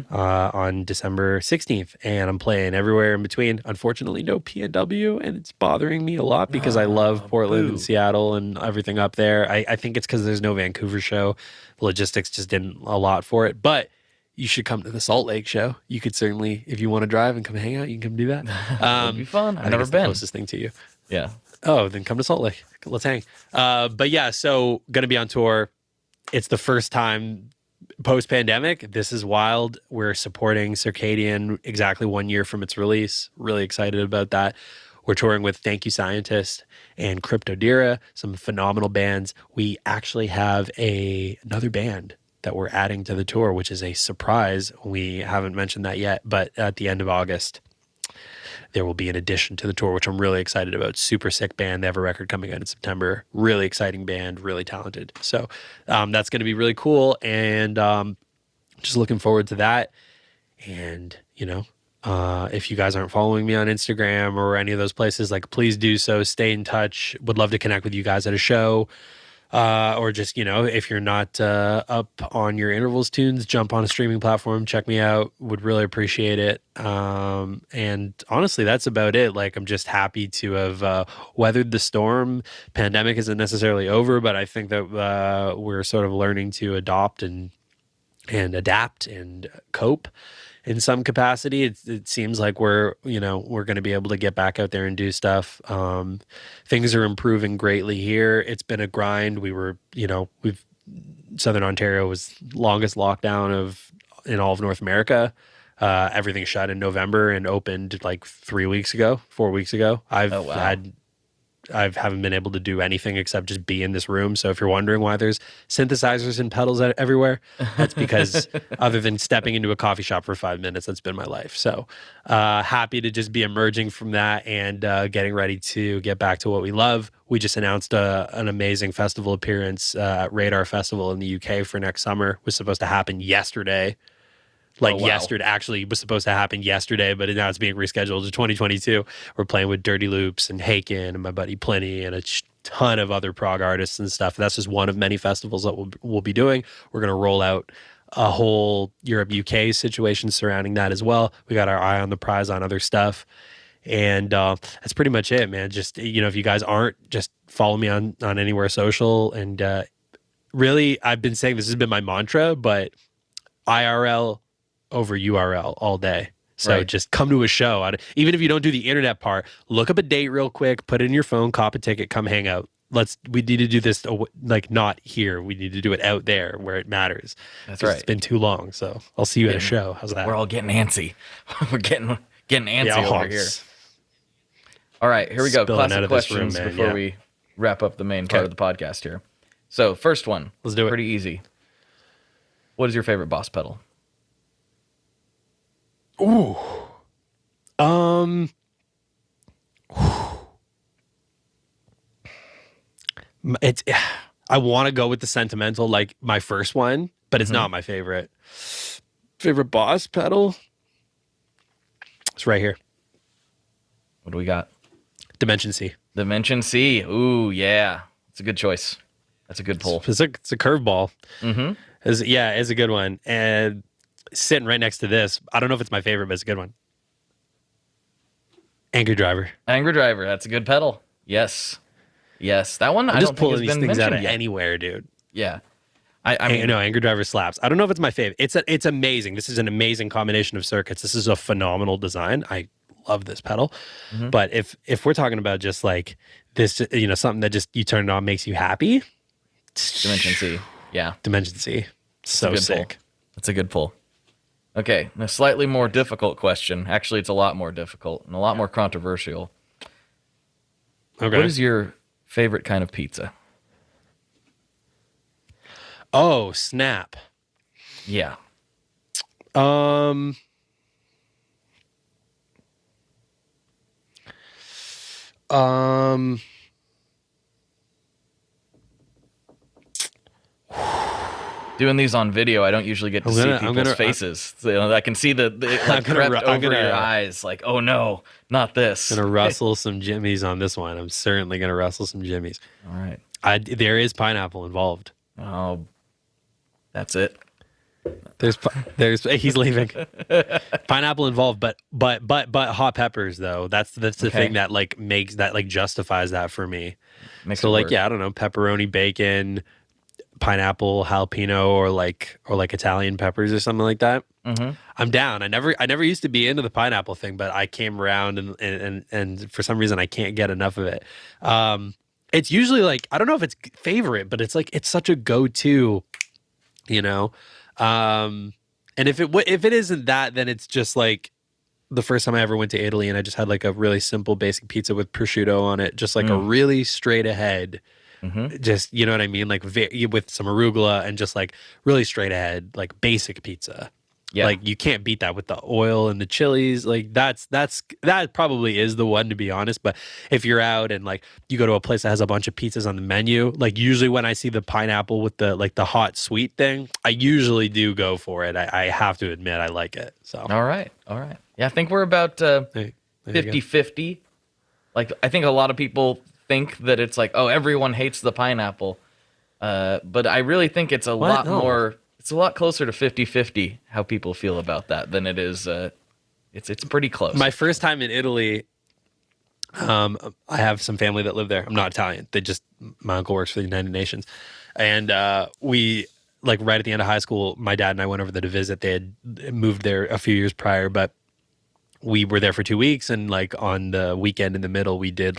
on December 16th. And I'm playing everywhere in between. Unfortunately, no PNW, and it's bothering me a lot because I love Portland and Seattle and everything up there. I think it's because there's no Vancouver show. The logistics just didn't a lot for it. But you should come to the Salt Lake show. You could certainly, if you want to drive and come hang out, you can come do that. It'd be fun. I've I think never it's been. the closest thing to you. Yeah. Oh, then come to Salt Lake. Let's hang. But yeah, so going to be on tour. It's the first time post-pandemic. This is wild. We're supporting Circadian exactly 1 year from its release. Really excited about that. We're touring with Thank You Scientist and Cryptodira, some phenomenal bands. We actually have another band that we're adding to the tour, which is a surprise. We haven't mentioned that yet, but at the end of August, there will be an addition to the tour, which I'm really excited about. Super sick band. They have a record coming out in September. Really exciting band, really talented. So that's going to be really cool. And just looking forward to that. And, if you guys aren't following me on Instagram or any of those places, like please do so. Stay in touch. Would love to connect with you guys at a show. Or just, if you're not up on your intervals tunes, jump on a streaming platform, check me out. Would really appreciate it. And honestly, that's about it. Like, I'm just happy to have weathered the storm. Pandemic isn't necessarily over, but I think that we're sort of learning to adopt and adapt and cope in some capacity. It seems like we're going to be able to get back out there and do stuff. Things are improving greatly here. It's been a grind. Southern Ontario was longest lockdown in all of North America. Everything shut in November and opened like 4 weeks ago. I haven't been able to do anything except just be in this room. So if you're wondering why there's synthesizers and pedals everywhere, that's because other than stepping into a coffee shop for 5 minutes, that's been my life. So happy to just be emerging from that and getting ready to get back to what we love. We just announced an amazing festival appearance at Radar Festival in the UK for next summer. It was supposed to happen yesterday. Yesterday, actually was supposed to happen yesterday, but now it's being rescheduled to 2022. We're playing with Dirty Loops and Haken and my buddy Pliny and a ton of other prog artists and stuff. That's just one of many festivals that we'll be doing. We're going to roll out a whole Europe UK situation surrounding that as well. We got our eye on the prize on other stuff. And that's pretty much it, man. Just, if you guys aren't, just follow me on anywhere social. And really, I've been saying this has been my mantra, but IRL over URL all day. So just come to a show. Even if you don't do the internet part, look up a date real quick, put it in your phone, cop a ticket, come hang out. We need to do this not here. We need to do it out there where it matters. That's right. It's been too long. So I'll see you at a show. How's that? We're all getting antsy. We're getting antsy over here. All right, here we go. Classic questions before we wrap up the main part of the podcast here. So first one. Let's do it. Pretty easy. What is your favorite Boss pedal? Ooh. It's. I want to go with the sentimental, like my first one, but it's not my favorite. Favorite Boss pedal? It's right here. What do we got? Dimension C. Dimension C. Ooh, yeah. It's a good choice. That's a good pull. It's a curveball. Mm-hmm. It's a good one. And sitting right next to this, I don't know if it's my favorite, but it's a good one. Angry Driver. Angry Driver. That's a good pedal. Yes. Yes. That one, I'm I just don't think pulling has these been things out mentioned of yet. anywhere, dude. Yeah. I mean, no, Angry Driver slaps. I don't know if it's my favorite. It's amazing. This is an amazing combination of circuits. This is a phenomenal design. I love this pedal. Mm-hmm. But if we're talking about just like this, something that just you turn it on makes you happy. Dimension C. Yeah. Dimension C. So good sick. Pull. That's a good pull. Okay, a slightly more difficult question. Actually, it's a lot more difficult and a lot more controversial. Okay. What is your favorite kind of pizza? Oh, snap. Yeah. Doing these on video, I don't usually get to see people's faces. So, I can see the like crept over your eyes, like, oh no, not this. I'm gonna rustle some jimmies on this one. I'm certainly gonna rustle some jimmies. All right. There is pineapple involved. Oh, that's it. There's he's leaving. Pineapple involved, but hot peppers though. That's the thing that like makes that like justifies that for me. Makes so it like work. yeah, I don't know, pepperoni, bacon, pineapple, jalapeno, or like Italian peppers or something like that. Mm-hmm. I'm down. I never used to be into the pineapple thing, but I came around and for some reason I can't get enough of it. It's usually like I don't know if it's favorite, but it's like it's such a go-to, And if it isn't that, then it's just like the first time I ever went to Italy and I just had like a really simple basic pizza with prosciutto on it, just like a really straight ahead. Mm-hmm. Just, you know what I mean? Like with some arugula and just like really straight ahead, like basic pizza. Yeah. Like you can't beat that with the oil and the chilies. Like that probably is the one, to be honest. But if you're out and like you go to a place that has a bunch of pizzas on the menu, like usually when I see the pineapple with the like the hot sweet thing, I usually do go for it. I have to admit I like it. So All right. Yeah, I think we're about 50-50. Like I think a lot of people think that it's like, oh, everyone hates the pineapple. But I really think it's a lot more. It's a lot closer to 50-50 how people feel about that than it is. It's pretty close. My first time in Italy, I have some family that live there. I'm not Italian. My uncle works for the United Nations. And we, like right at the end of high school, my dad and I went over there to visit. They had moved there a few years prior, but we were there for 2 weeks. And like on the weekend in the middle, we did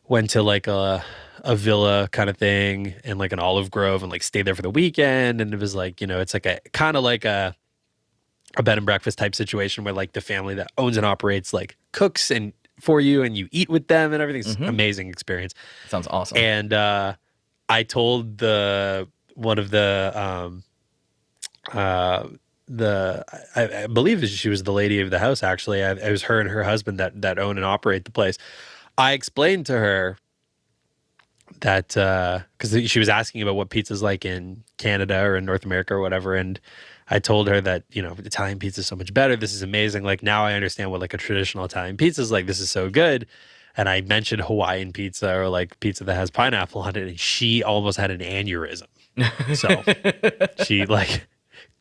went to like a villa kind of thing and like an olive grove and like stayed there for the weekend. And it was like, it's like a kind of like a bed and breakfast type situation where like the family that owns and operates like cooks and for you and you eat with them and everything's amazing experience. Sounds awesome. And I told I believe she was the lady of the house actually. It was her and her husband that own and operate the place. I explained to her that because she was asking about what pizza's like in Canada or in North America or whatever, and I told her that Italian pizza is so much better. This is amazing. Like now I understand what like a traditional Italian pizza is like. This is so good. And I mentioned Hawaiian pizza or like pizza that has pineapple on it, and she almost had an aneurysm. So she like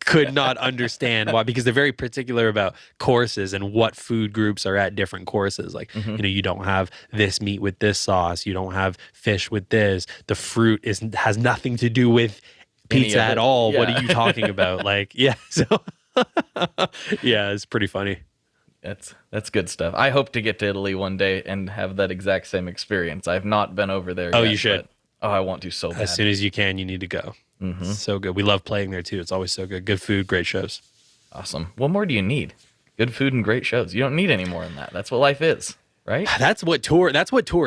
could not understand why, because they're very particular about courses and what food groups are at different courses. Like, you don't have this meat with this sauce. You don't have fish with this. The fruit has nothing to do with pizza at all. Yeah. What are you talking about? Like, yeah. So yeah, it's pretty funny. That's good stuff. I hope to get to Italy one day and have that exact same experience. I've not been over there yet. Oh, you should. I want to so bad. As soon as you can, you need to go. It's so good. We love playing there too. It's always so good. Good food, great shows. Awesome. What more do you need? Good food and great shows. You don't need any more than that. That's what life is, right? That's what tour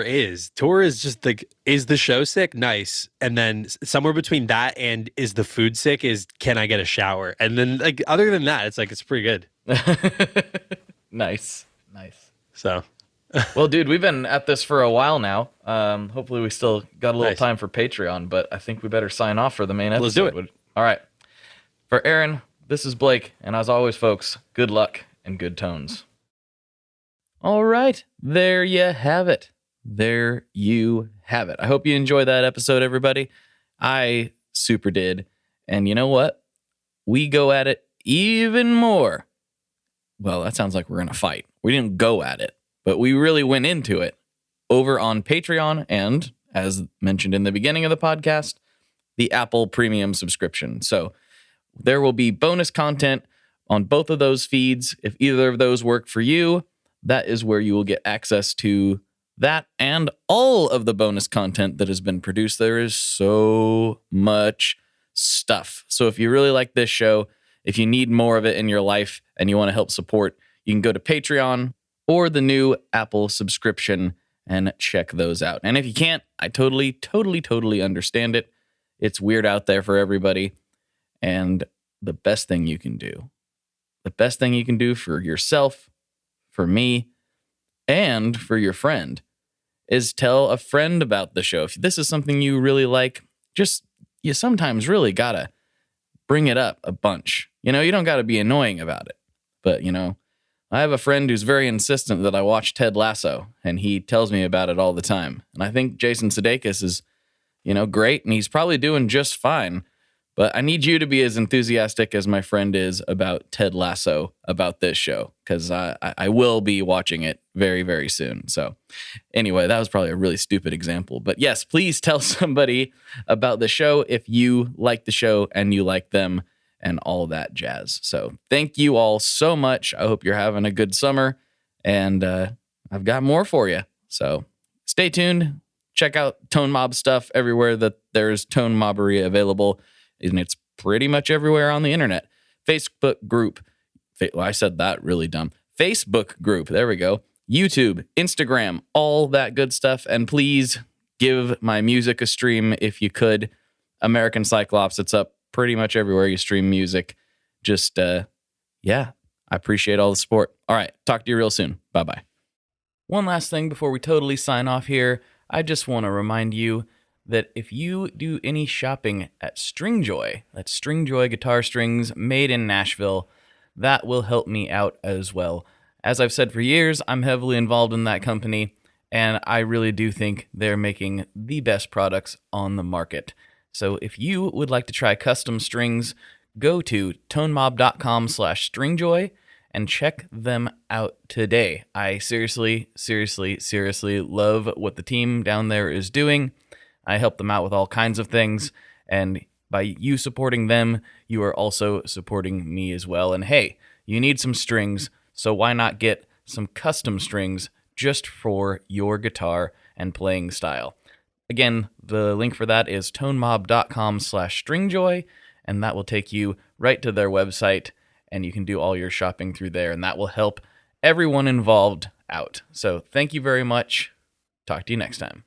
is. Tour is just like, is the show sick? Nice. And then somewhere between that and is the food sick is, can I get a shower? And then like other than that, it's like it's pretty good. Nice. So Well, dude, we've been at this for a while now. Hopefully we still got a little Nice. time for Patreon, but I think we better sign off for the main episode. Let's do it. All right. For Aaron, this is Blake, and as always, folks, good luck and good tones. All right, there you have it. There you have it. I hope you enjoyed that episode, everybody. I super did. And you know what? We go at it even more. Well, that sounds like we're in a fight. We didn't go at it, but we really went into it over on Patreon and, as mentioned in the beginning of the podcast, the Apple Premium subscription. So there will be bonus content on both of those feeds. If either of those work for you, that is where you will get access to that and all of the bonus content that has been produced. There is so much stuff. So if you really like this show, if you need more of it in your life and you want to help support, you can go to Patreon or the new Apple subscription and check those out. And if you can't, I totally understand it. It's weird out there for everybody. And the best thing you can do for yourself, for me, and for your friend is tell a friend about the show. If this is something you really like, you sometimes really gotta bring it up a bunch. You don't gotta be annoying about it. But, I have a friend who's very insistent that I watch Ted Lasso, and he tells me about it all the time. And I think Jason Sudeikis is, great, and he's probably doing just fine. But I need you to be as enthusiastic as my friend is about Ted Lasso, about this show, because I will be watching it very, very soon. So anyway, that was probably a really stupid example. But yes, please tell somebody about the show if you like the show and you like them and all that jazz. So thank you all so much. I hope you're having a good summer, and I've got more for you. So stay tuned. Check out Tone Mob stuff everywhere that there's Tone Mobbery available. And it's pretty much everywhere on the internet. Facebook group. I said that really dumb. Facebook group. There we go. YouTube, Instagram, all that good stuff. And please give my music a stream if you could. American Cyclops. It's up pretty much everywhere you stream music. Just, I appreciate all the support. All right. Talk to you real soon. Bye-bye. One last thing before we totally sign off here. I just want to remind you that if you do any shopping at Stringjoy, that's Stringjoy guitar strings made in Nashville, that will help me out as well. As I've said for years, I'm heavily involved in that company, and I really do think they're making the best products on the market. So if you would like to try custom strings, go to tonemob.com/stringjoy and check them out today. I seriously love what the team down there is doing. I help them out with all kinds of things, and by you supporting them, you are also supporting me as well. And hey, you need some strings, so why not get some custom strings just for your guitar and playing style? Again, the link for that is tonemob.com/stringjoy, and that will take you right to their website, and you can do all your shopping through there, and that will help everyone involved out. So thank you very much. Talk to you next time.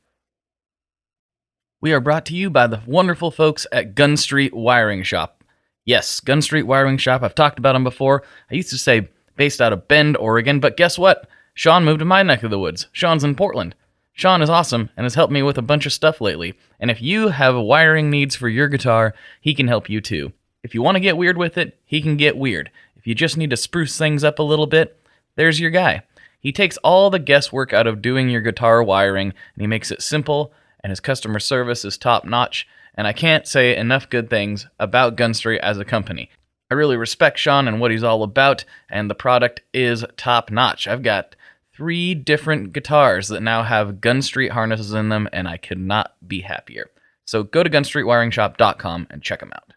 We are brought to you by the wonderful folks at Gun Street Wiring Shop. Yes, Gun Street Wiring Shop. I've talked about them before. I used to say based out of Bend, Oregon, but guess what? Sean moved to my neck of the woods. Sean's in Portland. Sean is awesome and has helped me with a bunch of stuff lately. And if you have wiring needs for your guitar, he can help you too. If you want to get weird with it, he can get weird. If you just need to spruce things up a little bit, there's your guy. He takes all the guesswork out of doing your guitar wiring, and he makes it simple, and his customer service is top-notch, and I can't say enough good things about Gun Street as a company. I really respect Sean and what he's all about, and the product is top-notch. I've got 3 different guitars that now have Gun Street harnesses in them, and I could not be happier. So go to gunstreetwiringshop.com and check them out.